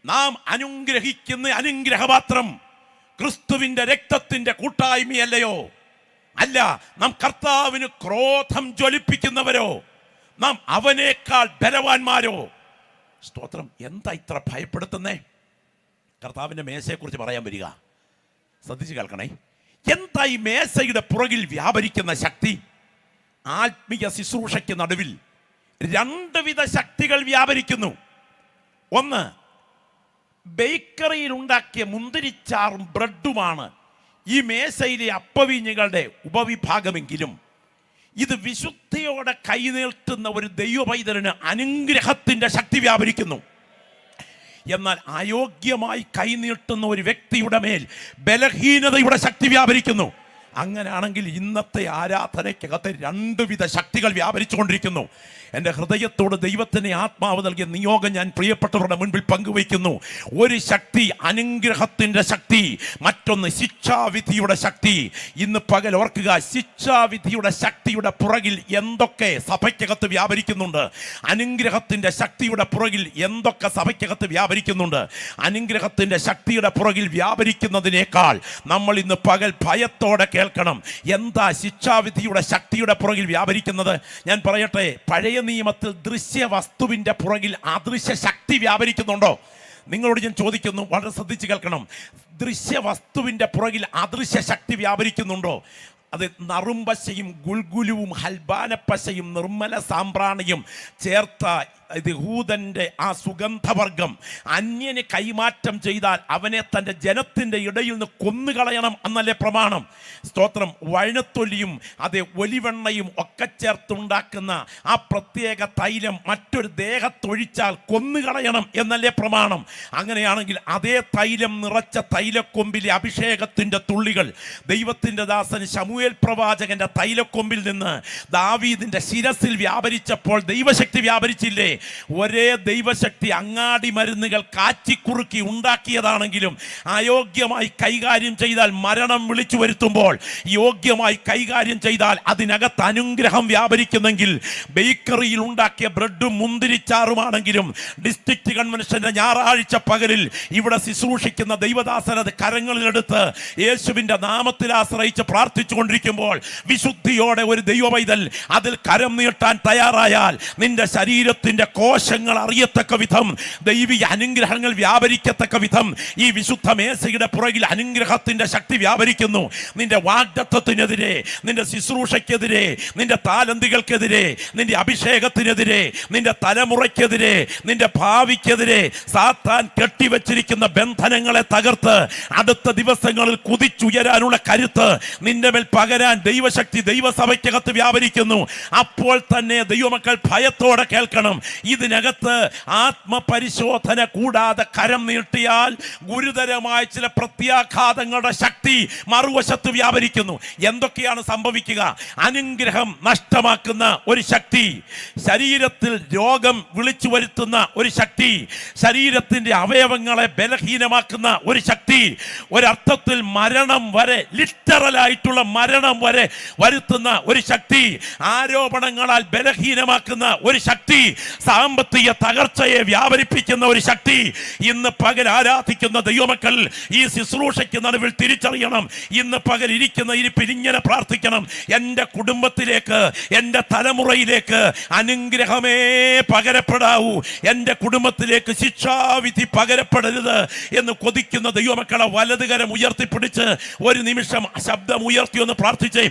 നാം അനുഗ്രഹിക്കുന്ന അനുഗ്രഹപാത്രം ക്രിസ്തുവിന്റെ രക്തത്തിന്റെ കൂട്ടായ്മയല്ലയോ? അല്ല, നാം കർത്താവിന് ക്രോധം ജ്വലിപ്പിക്കുന്നവരോ? നാം അവനേക്കാൾ ബലവാന്മാരോ? സ്തോത്രം. എന്താ ഇത്ര ഭയപ്പെടുത്തുന്നേ? കർത്താവിന്റെ മേശയെക്കുറിച്ച് പറയാൻ വരിക. ശ്രദ്ധിച്ച് കേൾക്കണേ. എന്താ ഈ മേശയുടെ പുറകിൽ വ്യാപരിക്കുന്ന ശക്തി? ആത്മീയ ശുശ്രൂഷയ്ക്ക് നടുവിൽ 2 വിധ ശക്തികൾ വ്യാപരിക്കുന്നു. ഒന്ന്, ബേക്കറിയിൽ ഉണ്ടാക്കിയ മുന്തിരിച്ചാറും ബ്രെഡുമാണ് ഈ മേശയിലെ അപ്പവീഞ്ഞുകളുടെ ഉപവിഭാഗമെങ്കിലും ഇത് വിശുദ്ധിയോടെ കൈനീട്ടുന്ന ഒരു ദൈവപൈതലിന് അനുഗ്രഹത്തിന്റെ ശക്തി വ്യാപരിക്കുന്നു. എന്നാൽ അയോഗ്യമായി കൈനീട്ടുന്ന ഒരു വ്യക്തിയുടെ മേൽ ബലഹീനതയുടെ ശക്തി വ്യാപരിക്കുന്നു. അങ്ങനെയാണെങ്കിൽ ഇന്നത്തെ ആരാധനയ്ക്കകത്ത് 2 വിധ ശക്തികൾ വ്യാപരിച്ചുകൊണ്ടിരിക്കുന്നു. എൻ്റെ ഹൃദയത്തോട് ദൈവത്തിന് ആത്മാവ് നൽകിയ നിയോഗം ഞാൻ പ്രിയപ്പെട്ടവരുടെ മുൻപിൽ പങ്കുവയ്ക്കുന്നു. ഒരു ശക്തി അനുഗ്രഹത്തിൻ്റെ ശക്തി, മറ്റൊന്ന് ശിക്ഷാവിധിയുടെ ശക്തി. ഇന്ന് പകൽ ഓർക്കുക, ശിക്ഷാവിധിയുടെ ശക്തിയുടെ പുറകിൽ എന്തൊക്കെ സഭയ്ക്കകത്ത് വ്യാപരിക്കുന്നുണ്ട്, അനുഗ്രഹത്തിൻ്റെ ശക്തിയുടെ പുറകിൽ എന്തൊക്കെ സഭയ്ക്കകത്ത് വ്യാപരിക്കുന്നുണ്ട്. അനുഗ്രഹത്തിൻ്റെ ശക്തിയുടെ പുറകിൽ വ്യാപരിക്കുന്നതിനേക്കാൾ നമ്മൾ ഇന്ന് പകൽ ഭയത്തോടെ കേൾക്കണം. എന്താ ശിക്ഷാവിധിയുടെ ശക്തിയുടെ പുറകിൽ വ്യാപരിക്കുന്നത്? ഞാൻ പറയട്ടെ, പഴയ നിയമത്തിൽ ദൃശ്യ വസ്തുവിന്റെ പുറകിൽ അദൃശ്യ ശക്തി വ്യാപരിക്കുന്നുണ്ടോ? നിങ്ങളോട് ഞാൻ ചോദിക്കുന്നു, വളരെ ശ്രദ്ധിച്ച് കേൾക്കണം. ദൃശ്യ വസ്തുവിന്റെ പുറകിൽ അദൃശ്യ ശക്തി വ്യാപരിക്കുന്നുണ്ടോ? അത് നറുംപശയും ഗുൽഗുലുവും ഹൽബാനപ്പശയും നിർമ്മല സാമ്പ്രാണിയും ചേർത്ത യഹൂദന്റെ ആ സുഗന്ധവർഗം അന്യന് കൈമാറ്റം ചെയ്താൽ അവനെ തൻ്റെ ജനത്തിൻ്റെ ഇടയിൽ നിന്ന് കൊന്നുകളയണം എന്നല്ലേ പ്രമാണം. സ്തോത്രം. വഴനത്തൊലിയും അതേ ഒലിവെണ്ണയും ഒക്കെ ചേർത്തുണ്ടാക്കുന്ന ആ പ്രത്യേക തൈലം മറ്റൊരു ദേഹത്തൊഴിച്ചാൽ കൊന്നുകളയണം എന്നല്ലേ പ്രമാണം. അങ്ങനെയാണെങ്കിൽ അതേ തൈലം നിറച്ച തൈലക്കൊമ്പിലെ അഭിഷേകത്തിൻ്റെ തുള്ളികൾ ദൈവത്തിൻ്റെ ദാസൻ ശമൂവേൽ പ്രവാചകന്റെ തൈലക്കൊമ്പിൽ നിന്ന് ദാവീദിന്റെ ശിരസിൽ വ്യാപരിച്ചപ്പോൾ ദൈവശക്തി വ്യാപരിച്ചില്ലേ? ഒരേ ദൈവശക്തി അങ്ങാടി മരുന്നുകൾ കാച്ചിക്കുറുക്കി ഉണ്ടാക്കിയതാണെങ്കിലും അയോഗ്യമായി കൈകാര്യം ചെയ്താൽ മരണം വിളിച്ചു വരുത്തുമ്പോൾ യോഗ്യമായി കൈകാര്യം ചെയ്താൽ അതിനകത്ത് അനുഗ്രഹം വ്യാപരിക്കുന്നെങ്കിൽ ബേക്കറിയിൽ ഉണ്ടാക്കിയ ബ്രെഡും മുന്തിരിച്ചാറുമാണെങ്കിലും ഡിസ്ട്രിക്ട് കൺവെൻഷന്റെ ഞായറാഴ്ച പകലിൽ ഇവിടെ ശുശ്രൂഷിക്കുന്ന ദൈവദാസൻ അത് കരങ്ങളിലെടുത്ത് യേശുവിന്റെ നാമത്തിൽ ആശ്രയിച്ച് പ്രാർത്ഥിച്ചു കൊണ്ടിരിക്കുമ്പോൾ വിശുദ്ധിയോടെ ഒരു ദൈവവൈതൽ അതിൽ കരം നീട്ടാൻ തയ്യാറായാൽ നിന്റെ ശരീരത്തിന്റെ കോശങ്ങൾ അറിയത്തക്ക വിധം ദൈവിക അനുഗ്രഹങ്ങൾ വ്യാപരിക്കത്തക്ക വിധം ഈ വിശുദ്ധ മേശയുടെ പുറകിൽ അനുഗ്രഹത്തിന്റെ ശക്തി വ്യാപരിക്കുന്നു. നിന്റെ വാഗ്ദത്തത്തിനെതിരെ, നിന്റെ ശുശ്രൂഷയ്ക്കെതിരെ, നിന്റെ താലന്തികൾക്കെതിരെ, നിന്റെ അഭിഷേകത്തിനെതിരെ, നിന്റെ തലമുറയ്ക്കെതിരെ, നിന്റെ ഭാവിക്കെതിരെ സാത്താൻ കെട്ടിവെച്ചിരിക്കുന്ന ബന്ധനങ്ങളെ തകർത്ത് അടുത്ത ദിവസങ്ങളിൽ കുതിച്ചുയരാനുള്ള കരുത്ത് നിന്റെ മേൽ പകരാൻ ദൈവശക്തി ദൈവസഭയ്ക്കകത്ത് വ്യാപരിക്കുന്നു. അപ്പോൾ തന്നെ ദൈവമക്കൾ ഭയത്തോടെ കേൾക്കണം. ഇതിനകത്ത് ആത്മപരിശോധന കൂടാതെ കരം നീട്ടിയാൽ ഗുരുതരമായ ചില പ്രത്യാഘാതങ്ങളുടെ ശക്തി മറുവശത്ത് വ്യാപരിക്കുന്നു. എന്തൊക്കെയാണ് സംഭവിക്കുക? അനുഗ്രഹം നഷ്ടമാക്കുന്ന ഒരു ശക്തി, ശരീരത്തിൽ രോഗം വിളിച്ചു വരുത്തുന്ന ഒരു ശക്തി, ശരീരത്തിന്റെ അവയവങ്ങളെ ബലഹീനമാക്കുന്ന ഒരു ശക്തി, ഒരർത്ഥത്തിൽ മരണം വരെ, ലിറ്ററലായിട്ടുള്ള മരണം വരെ വരുത്തുന്ന ഒരു ശക്തി, ആരോപണങ്ങളാൽ ബലഹീനമാക്കുന്ന ഒരു ശക്തി, സാമ്പത്തിക തകർച്ചയെ വ്യാപരിപ്പിക്കുന്ന ഒരു ശക്തി. ഇന്ന് പകൽ ആരാധിക്കുന്ന ദൈവമക്കൾ ഈ ശുശ്രൂഷയ്ക്ക് നടുവിൽ തിരിച്ചറിയണം. ഇന്ന് പകൽ ഇരിക്കുന്ന ഇരിപ്പിൽ ഇങ്ങനെ പ്രാർത്ഥിക്കണം: എൻ്റെ കുടുംബത്തിലേക്ക്, എൻ്റെ തലമുറയിലേക്ക് അനുഗ്രഹമേ പകരപ്പെടാവൂ, എൻ്റെ കുടുംബത്തിലേക്ക് ശിക്ഷാവിധി പകരപ്പെടരുത് എന്ന് കൊതിക്കുന്ന ദൈവമക്കളെ വലതുകരം ഉയർത്തിപ്പിടിച്ച് ഒരു നിമിഷം ശബ്ദം ഉയർത്തി ഒന്ന് പ്രാർത്ഥിച്ചേ.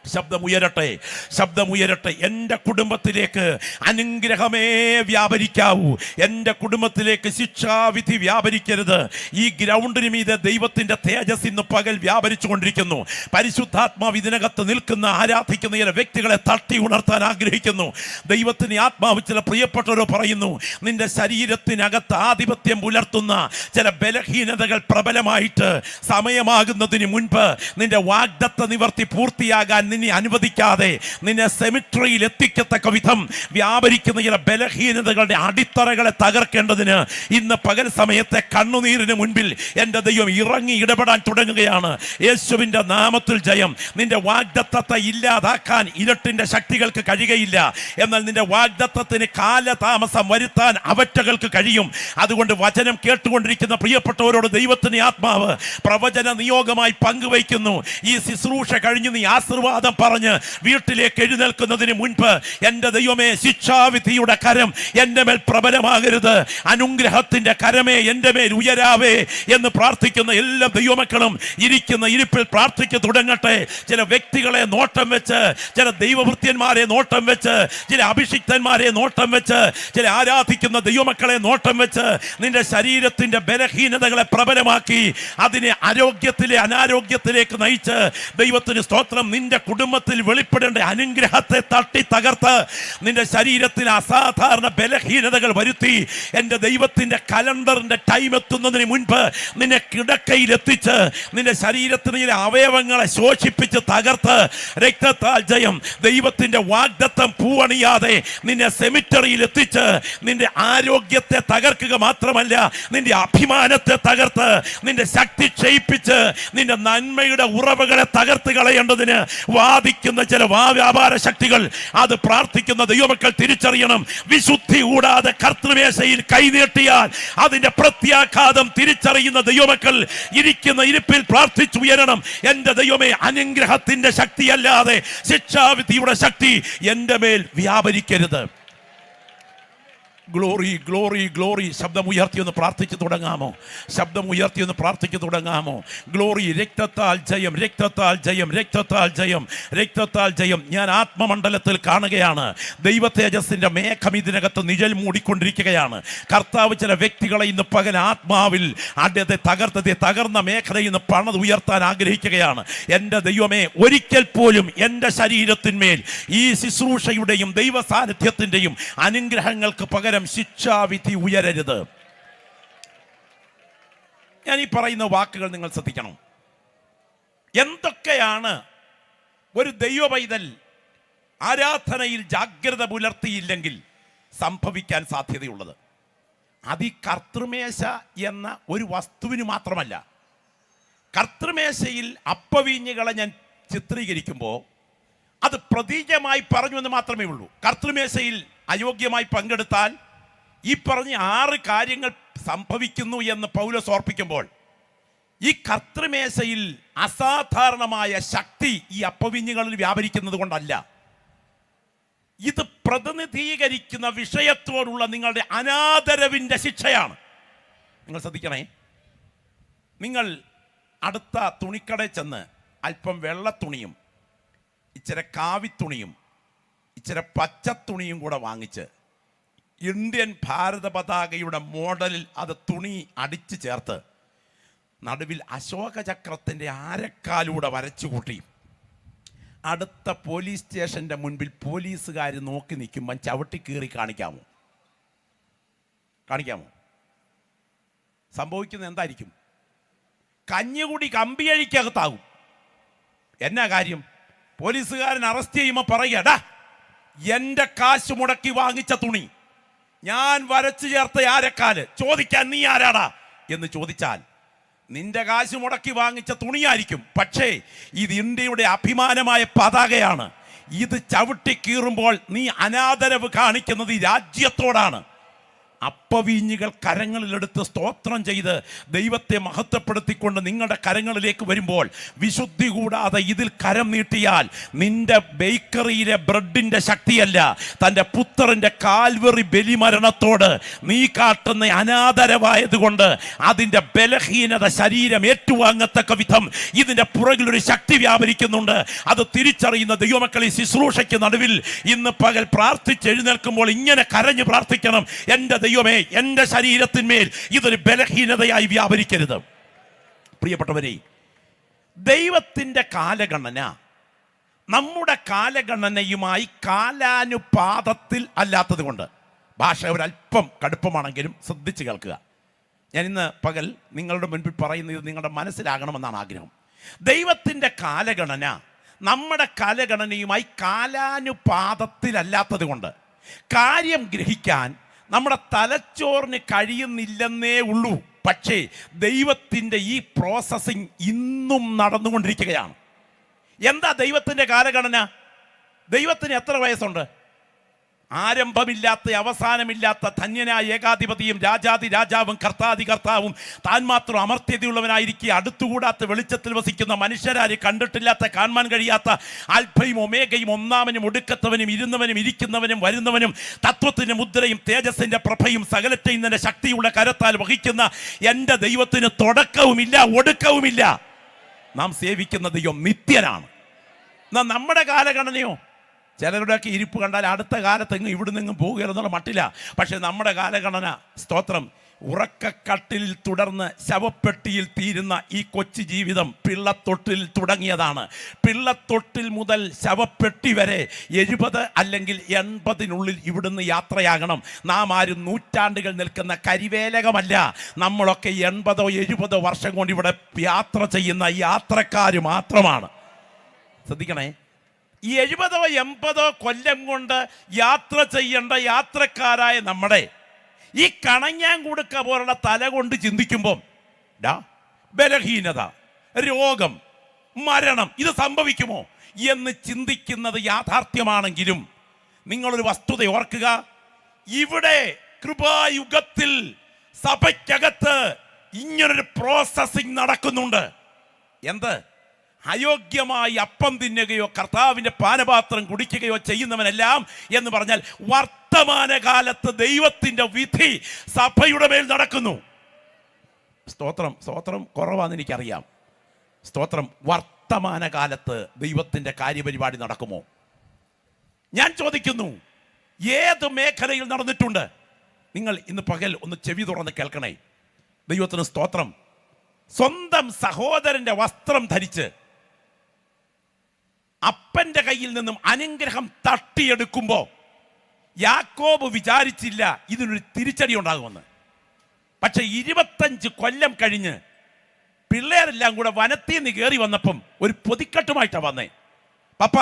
ശബ്ദമുയരട്ടെ, ശബ്ദമുയരട്ടെ. എൻ്റെ കുടുംബത്തിലേക്ക് അനുഗ്രഹമേ വ്യാപരിക്കാവൂ, എൻ്റെ കുടുംബത്തിലേക്ക് ശിക്ഷാവിധി വ്യാപരിക്കരുത്. ഈ ഗ്രൗണ്ടിന് മീതെ ദൈവത്തിൻ്റെ തേജസ് ഇന്ന് പകൽ വ്യാപരിച്ചു കൊണ്ടിരിക്കുന്നു. പരിശുദ്ധാത്മാവ് ഇതിനകത്ത് നിൽക്കുന്ന ആരാധിക്കുന്ന ചില വ്യക്തികളെ തട്ടി ഉണർത്താൻ ആഗ്രഹിക്കുന്നു. ദൈവത്തിന് ആത്മാവ് ചില പ്രിയപ്പെട്ടവരോ പറയുന്നു, നിന്റെ ശരീരത്തിനകത്ത് ആധിപത്യം പുലർത്തുന്ന ചില ബലഹീനതകൾ പ്രബലമായിട്ട് സമയമാകുന്നതിന് മുൻപ് നിന്റെ വാഗ്ദത്ത നിവർത്തി പൂർത്തിയാകാൻ നിന്നെ അനുവദിക്കാതെ നിന്നെ സെമിട്രിയിൽ എത്തിക്കത്തക്ക വിധം വ്യാപരിക്കുന്ന ചില ബലഹീനതകളുടെ അടിത്തറകളെ തകർക്കേണ്ടതിന് ഇന്ന് പകൽ സമയത്തെ കണ്ണുനീരിന് മുൻപിൽ എൻ്റെ ദൈവം ഇറങ്ങി ഇടപെടാൻ തുടങ്ങുകയാണ്. യേശുവിൻ്റെ നാമത്തിൽ ജയം. നിന്റെ വാഗ്ദത്തത്തെ ഇല്ലാതാക്കാൻ ഇരട്ടിൻ്റെ ശക്തികൾക്ക് കഴിയുകയില്ല. എന്നാൽ നിന്റെ വാഗ്ദത്തത്തിന് കാലതാമസം വരുത്താൻ അവറ്റകൾക്ക് കഴിയും. അതുകൊണ്ട് വചനം കേട്ടുകൊണ്ടിരിക്കുന്ന പ്രിയപ്പെട്ടവരോട് ദൈവത്തിന് ആത്മാവ് പ്രവചന നിയോഗമായി പങ്കുവയ്ക്കുന്നു. ഈ ശുശ്രൂഷ കഴിഞ്ഞ് നീ ആശീർവാദം പറഞ്ഞ് വീട്ടിലേക്ക് എഴുന്നേൽക്കുന്നതിന് മുൻപ് എൻ്റെ ദൈവമേ, ശിക്ഷാവിധിയുടെ കരം എൻ്റെ മേൽ പ്രബലമാകരുത്, അനുഗ്രഹത്തിൻ്റെ കരമേ എൻ്റെ മേൽ ഉയരാവേ എന്ന് പ്രാർത്ഥിക്കുന്ന എല്ലാ ദൈവമക്കളും ഇരിക്കുന്ന ഇരിപ്പിൽ പ്രാർത്ഥിച്ചു തുടങ്ങട്ടെ. ചില വ്യക്തികളെ നോട്ടം വെച്ച്, ചില ദൈവവൃത്യന്മാരെ നോട്ടം വെച്ച്, ചില അഭിഷിക്തന്മാരെ നോട്ടം വെച്ച്, ചില ആരാധിക്കുന്ന ദൈവമക്കളെ നോട്ടം വെച്ച് നിന്റെ ശരീരത്തിൻ്റെ ബലഹീനതകളെ പ്രബലമാക്കി അതിനെ ആരോഗ്യത്തിലെ അനാരോഗ്യത്തിലേക്ക് നയിച്ച് ദൈവത്തിന് സ്തോത്രം, നിന്റെ കുടുംബത്തിൽ വെളിപ്പെടേണ്ട അനുഗ്രഹത്തെ തട്ടി തകർത്ത് നിന്റെ ശരീരത്തിൽ അസാധാരണ ബലഹീനതകൾ വരുത്തി എൻ്റെ ദൈവത്തിൻ്റെ കലണ്ടറിൻ്റെ ടൈം എത്തുന്നതിന് മുൻപ് നിന്നെ കിടക്കയിൽ എത്തിച്ച് നിന്റെ ശരീരത്തിലെ അവയവങ്ങളെ ശോഷിപ്പിച്ച് തകർത്ത് രക്തത്താൽ ജയം, ദൈവത്തിൻ്റെ വാഗ്ദത്തം പൂവണിയാതെ നിന്നെ സെമിറ്ററിയിൽ എത്തിച്ച് നിന്റെ ആരോഗ്യത്തെ തകർക്കുക മാത്രമല്ല, നിന്റെ അഭിമാനത്തെ തകർത്ത് നിന്റെ ശക്തി ക്ഷയിപ്പിച്ച് നിന്റെ നന്മയുടെ ഉറവുകളെ തകർത്ത് കളയേണ്ടതിന് വാദിക്കുന്ന ചില വ്യാപാര ശക്തികൾ, അത് പ്രാർത്ഥിക്കുന്ന ദൈവമക്കൾ തിരിച്ചറിയണം. വിശുദ്ധി കൂടാതെ കർത്തൃമേശയിൽ കൈനീട്ടിയാൽ അതിന്റെ പ്രത്യാഘാതം തിരിച്ചറിയുന്ന ദൈവമക്കൾ ഇരിക്കുന്ന ഇരിപ്പിൽ പ്രാർത്ഥിച്ചുയരണം. എൻ്റെ ദൈവമേ, അനുഗ്രഹത്തിന്റെ ശക്തിയല്ലാതെ ശിക്ഷാവിധിയുടെ ശക്തി എൻ്റെ മേൽ വ്യാപരിക്കരുത്. Glory glory glory. ശബ്ദമുയർത്തിയൊന്ന് പ്രാർത്ഥിച്ചു തുടങ്ങാമോ? ശബ്ദമുയർത്തിയൊന്ന് പ്രാർത്ഥിച്ചു തുടങ്ങാമോ? ഗ്ലോറി. രക്തത്താൽ ജയം, രക്തത്താൽ ജയം, രക്തത്താൽ ജയം, രക്തത്താൽ ജയം. ഞാൻ ആത്മമണ്ഡലത്തിൽ കാണുകയാണ് ദൈവ തേജസ്സിന്റെ മേഘം ഇതിനകത്ത് നിഴൽ മൂടിക്കൊണ്ടിരിക്കുകയാണ്. കർത്താവ് ചില വ്യക്തികളെ ഇന്ന് പകൽ ആത്മാവിൽ ആദ്യത്തെ തകർന്ന മേഖലയിൽ നിന്ന് പണിത് ഉയർത്താൻ ആഗ്രഹിക്കുകയാണ്. എൻ്റെ ദൈവമേ, ഒരിക്കൽ പോലും എൻ്റെ ശരീരത്തിന്മേൽ ഈ ശുശ്രൂഷയുടെയും ദൈവ സാന്നിധ്യത്തിൻ്റെയും അനുഗ്രഹങ്ങൾക്ക് പകരം ശിക്ഷാവിധി ഉയരരുത്. ഞാൻ ഈ പറയുന്ന വാക്കുകൾ നിങ്ങൾ ശ്രദ്ധിക്കണം. എന്തൊക്കെയാണ് ഒരു ദൈവ പൈതൽ ആരാധനയിൽ ജാഗ്രത പുലർത്തിയില്ലെങ്കിൽ സംഭവിക്കാൻ സാധ്യതയുള്ളത്? അത് ഈ കർത്തൃമേശ എന്ന ഒരു വസ്തുവിന് മാത്രമല്ല. കർത്തൃമേശയിൽ അപ്പവീഞ്ഞുകളെ ഞാൻ ചിത്രീകരിക്കുമ്പോൾ അത് പ്രതീകമായി പറഞ്ഞു എന്ന് മാത്രമേ ഉള്ളൂ. കർത്തൃമേശയിൽ അയോഗ്യമായി പങ്കെടുത്താൽ ഈ പറഞ്ഞ 6 കാര്യങ്ങൾ സംഭവിക്കുന്നു എന്ന് പൗലോസ് ഓർപ്പിക്കുമ്പോൾ, ഈ കർത്തൃമേശയിൽ അസാധാരണമായ ശക്തി ഈ അപ്പവീഞ്ഞുകളിൽ വ്യാപരിക്കുന്നത് കൊണ്ടല്ല, ഇത് പ്രതിനിധീകരിക്കുന്ന വിഷയത്തോടുള്ള നിങ്ങളുടെ അനാദരവിൻ്റെ ശിക്ഷയാണ്. നിങ്ങൾ ശ്രദ്ധിക്കണേ. നിങ്ങൾ അടുത്ത തുണിക്കടയിൽ ചെന്ന് അല്പം വെള്ളത്തുണിയും ഇച്ചിരി കാവിത്തുണിയും ഇച്ചിരി പച്ചത്തുണിയും കൂടെ വാങ്ങിച്ച് ഇന്ത്യൻ ഭാരത പതാകയുടെ മോഡലിൽ അത് തുണി അടിച്ചു ചേർത്ത് നടുവിൽ അശോകചക്രത്തിൻ്റെ ആരക്കാലൂടെ വരച്ചുകൂട്ടി അടുത്ത പോലീസ് സ്റ്റേഷൻ്റെ മുൻപിൽ പോലീസുകാർ നോക്കി നിൽക്കുമ്പം ചവിട്ടി കീറി കാണിക്കാമോ? സംഭവിക്കുന്നത് എന്തായിരിക്കും? കഞ്ഞുകൂടി കമ്പിയഴിക്കകത്താകും. എന്നാ കാര്യം? പോലീസുകാരൻ അറസ്റ്റ് ചെയ്യുമ്പോൾ പറയുക, എൻ്റെ കാശ് മുടക്കി വാങ്ങിച്ച തുണി ഞാൻ വരച്ചു ചേർത്ത ആരക്കാല്, ചോദിക്കാൻ നീ ആരാടാ എന്ന് ചോദിച്ചാൽ നിന്റെ കാശ് മുടക്കി വാങ്ങിച്ച തുണിയായിരിക്കും. പക്ഷേ ഇത് ഇന്ത്യയുടെ അഭിമാനമായ പതാകയാണ്. ഇത് ചവിട്ടി കീറുമ്പോൾ നീ അനാദരവ് കാണിക്കുന്നത് ഈ രാജ്യത്തോടാണ്. അപ്പവീഞ്ഞുകൾ കരങ്ങളിലെടുത്ത് സ്തോത്രം ചെയ്ത് ദൈവത്തെ മഹത്വപ്പെടുത്തിക്കൊണ്ട് നിങ്ങളുടെ കരങ്ങളിലേക്ക് വരുമ്പോൾ വിശുദ്ധി കൂടാതെ ഇതിൽ കരം നീട്ടിയാൽ നിന്റെ ബേക്കറിയിലെ ബ്രെഡിൻ്റെ ശക്തിയല്ല, തൻ്റെ പുത്രൻ്റെ കാൽവറി ബലിമരണത്തോട് നീ കാട്ടുന്ന അനാദരവായതുകൊണ്ട് അതിൻ്റെ ബലഹീനത ശരീരം ഏറ്റുവാങ്ങത്തക്ക വിധം ഇതിൻ്റെ പുറകിലൊരു ശക്തി വ്യാപരിക്കുന്നുണ്ട്. അത് തിരിച്ചറിയുന്ന ദൈവമക്കളെ ശുശ്രൂഷയ്ക്ക് നടുവിൽ ഇന്ന് പകൽ പ്രാർത്ഥിച്ചെഴുന്നേൽക്കുമ്പോൾ ഇങ്ങനെ കരഞ്ഞു പ്രാർത്ഥിക്കണം, എൻ്റെ ദൈവമേ, എൻ്റെ ശരീരത്തിന്മേൽ ഇതൊരു ബലഹീനതയായി വ്യാപരിക്കരുത്. പ്രിയപ്പെട്ടവരെ, ദൈവത്തിൻ്റെ കാലഗണന നമ്മുടെ കാലഗണനയുമായി കാലാനുപാതത്തിൽ അല്ലാത്തത് കൊണ്ട്, ഭാഷ ഒരല്പം കടുപ്പമാണെങ്കിലും ശ്രദ്ധിച്ച് കേൾക്കുക. ഞാൻ ഇന്ന് പകൽ നിങ്ങളുടെ മുൻപിൽ പറയുന്നത് നിങ്ങളുടെ മനസ്സിലാകണമെന്നാണ് ആഗ്രഹം. ദൈവത്തിൻ്റെ കാലഗണന നമ്മുടെ കാലഗണനയുമായി കാലാനുപാതത്തിലല്ലാത്തത് കൊണ്ട് കാര്യം ഗ്രഹിക്കാൻ നമ്മുടെ തലച്ചോറിന് കഴിയുന്നില്ലെന്നേ ഉള്ളൂ. പക്ഷേ ദൈവത്തിൻ്റെ ഈ പ്രോസസ്സിങ് ഇന്നും നടന്നുകൊണ്ടിരിക്കുകയാണ്. എന്താ ദൈവത്തിൻ്റെ കാലഗണന? ദൈവത്തിന് എത്ര വയസ്സുണ്ട്? ആരംഭമില്ലാത്ത അവസാനമില്ലാത്ത ധന്യനായ ഏകാധിപതിയും രാജാതി രാജാവും കർത്താതി കർത്താവും താൻ മാത്രം അമർത്യതയുള്ളവനായിരിക്കെ അടുത്തുകൂടാത്ത വെളിച്ചത്തിൽ വസിക്കുന്ന മനുഷ്യരാര് കണ്ടിട്ടില്ലാത്ത കാണാൻ കഴിയാത്ത അൽഫയും ഒമേഗയും ഒന്നാമനും ഒടുക്കത്തവനും ഇരുന്നവനും ഇരിക്കുന്നവനും വരുന്നവനും തത്വത്തിൻ്റെ മുദ്രയും തേജസ്സിൻ്റെ പ്രഭയും സകലത്തെയും തന്നെ ശക്തിയുള്ള കരത്താൽ വഹിക്കുന്ന എൻ്റെ ദൈവത്തിന് തുടക്കവുമില്ല ഒടുക്കവുമില്ല. നാം സേവിക്കുന്ന ദൈവം നിത്യനാണ്. എന്നാൽ നമ്മുടെ കാലഗണനയോ? ചിലരുടെയൊക്കെ ഇരിപ്പ് കണ്ടാൽ അടുത്ത കാലത്തെങ്ങും ഇവിടെ നിന്നും പോകുകയെന്നുള്ള മട്ടില്ല. പക്ഷെ നമ്മുടെ കാലഗണന, സ്തോത്രം, ഉറക്കക്കട്ടിലിൽ തുടർന്ന് ശവപ്പെട്ടിയിൽ തീരുന്ന ഈ കൊച്ചു ജീവിതം പിള്ളത്തൊട്ടിൽ തുടങ്ങിയതാണ്. പിള്ളത്തൊട്ടിൽ മുതൽ ശവപ്പെട്ടി വരെ 70 അല്ലെങ്കിൽ 80 ഇവിടുന്ന് യാത്രയാകണം. നാം ആരും നൂറ്റാണ്ടുകൾ നിൽക്കുന്ന കരിവേലകമല്ല. നമ്മളൊക്കെ 80 70 വർഷം കൊണ്ട് ഇവിടെ യാത്ര ചെയ്യുന്ന യാത്രക്കാർ മാത്രമാണ്. ശ്രദ്ധിക്കണേ, ഈ 70 80 കൊല്ലം കൊണ്ട് യാത്ര ചെയ്യേണ്ട യാത്രക്കാരായ നമ്മുടെ ഈ കണങ്ങാൻകുടുക്ക പോലുള്ള തല കൊണ്ട് ചിന്തിക്കുമ്പം ബലഹീനത, രോഗം, മരണം ഇത് സംഭവിക്കുമോ എന്ന് ചിന്തിക്കുന്നത് യാഥാർത്ഥ്യമാണെങ്കിലും നിങ്ങളൊരു വസ്തുത ഓർക്കുക. ഇവിടെ കൃപായുഗത്തിൽ സഭയ്ക്കകത്ത് ഇങ്ങനൊരു പ്രോസസ്സിങ് നടക്കുന്നുണ്ട്. എന്ത്? അയോഗ്യമായി അപ്പം തിന്നുകയോ കർത്താവിൻ്റെ പാനപാത്രം കുടിക്കുകയോ ചെയ്യുന്നവനെല്ലാം എന്ന് പറഞ്ഞാൽ വർത്തമാന വർത്തമാനകാലത്ത് ദൈവത്തിന്റെ വിധി സഭയുടെ മേൽ നടക്കുന്നു. സ്തോത്രം, സ്തോത്രം കുറവാന്ന് എനിക്കറിയാം. സ്തോത്രം. വർത്തമാനകാലത്ത് ദൈവത്തിന്റെ കാര്യപരിപാടി നടക്കുമോ? ഞാൻ ചോദിക്കുന്നു, ഏത് മേഖലയിൽ നടന്നിട്ടുണ്ട്? നിങ്ങൾ ഇന്ന് പകൽ ഒന്ന് ചെവി തുറന്ന് കേൾക്കണേ. ദൈവത്തിന് സ്തോത്രം. സ്വന്തം സഹോദരന്റെ വസ്ത്രം ധരിച്ച് അപ്പന്റെ കയ്യിൽ നിന്നും അനുഗ്രഹം തട്ടിയെടുക്കുമ്പോ യാക്കോബ് വിചാരിച്ചില്ല ഇതിനൊരു തിരിച്ചടി ഉണ്ടാകുമെന്ന്. പക്ഷെ 25 കൊല്ലം കഴിഞ്ഞ് പിള്ളേരെല്ലാം കൂടെ വനത്തിൽ നിന്ന് കയറി വന്നപ്പം ഒരു പൊതിക്കെട്ടുമായിട്ടാ വന്നേ. പപ്പ,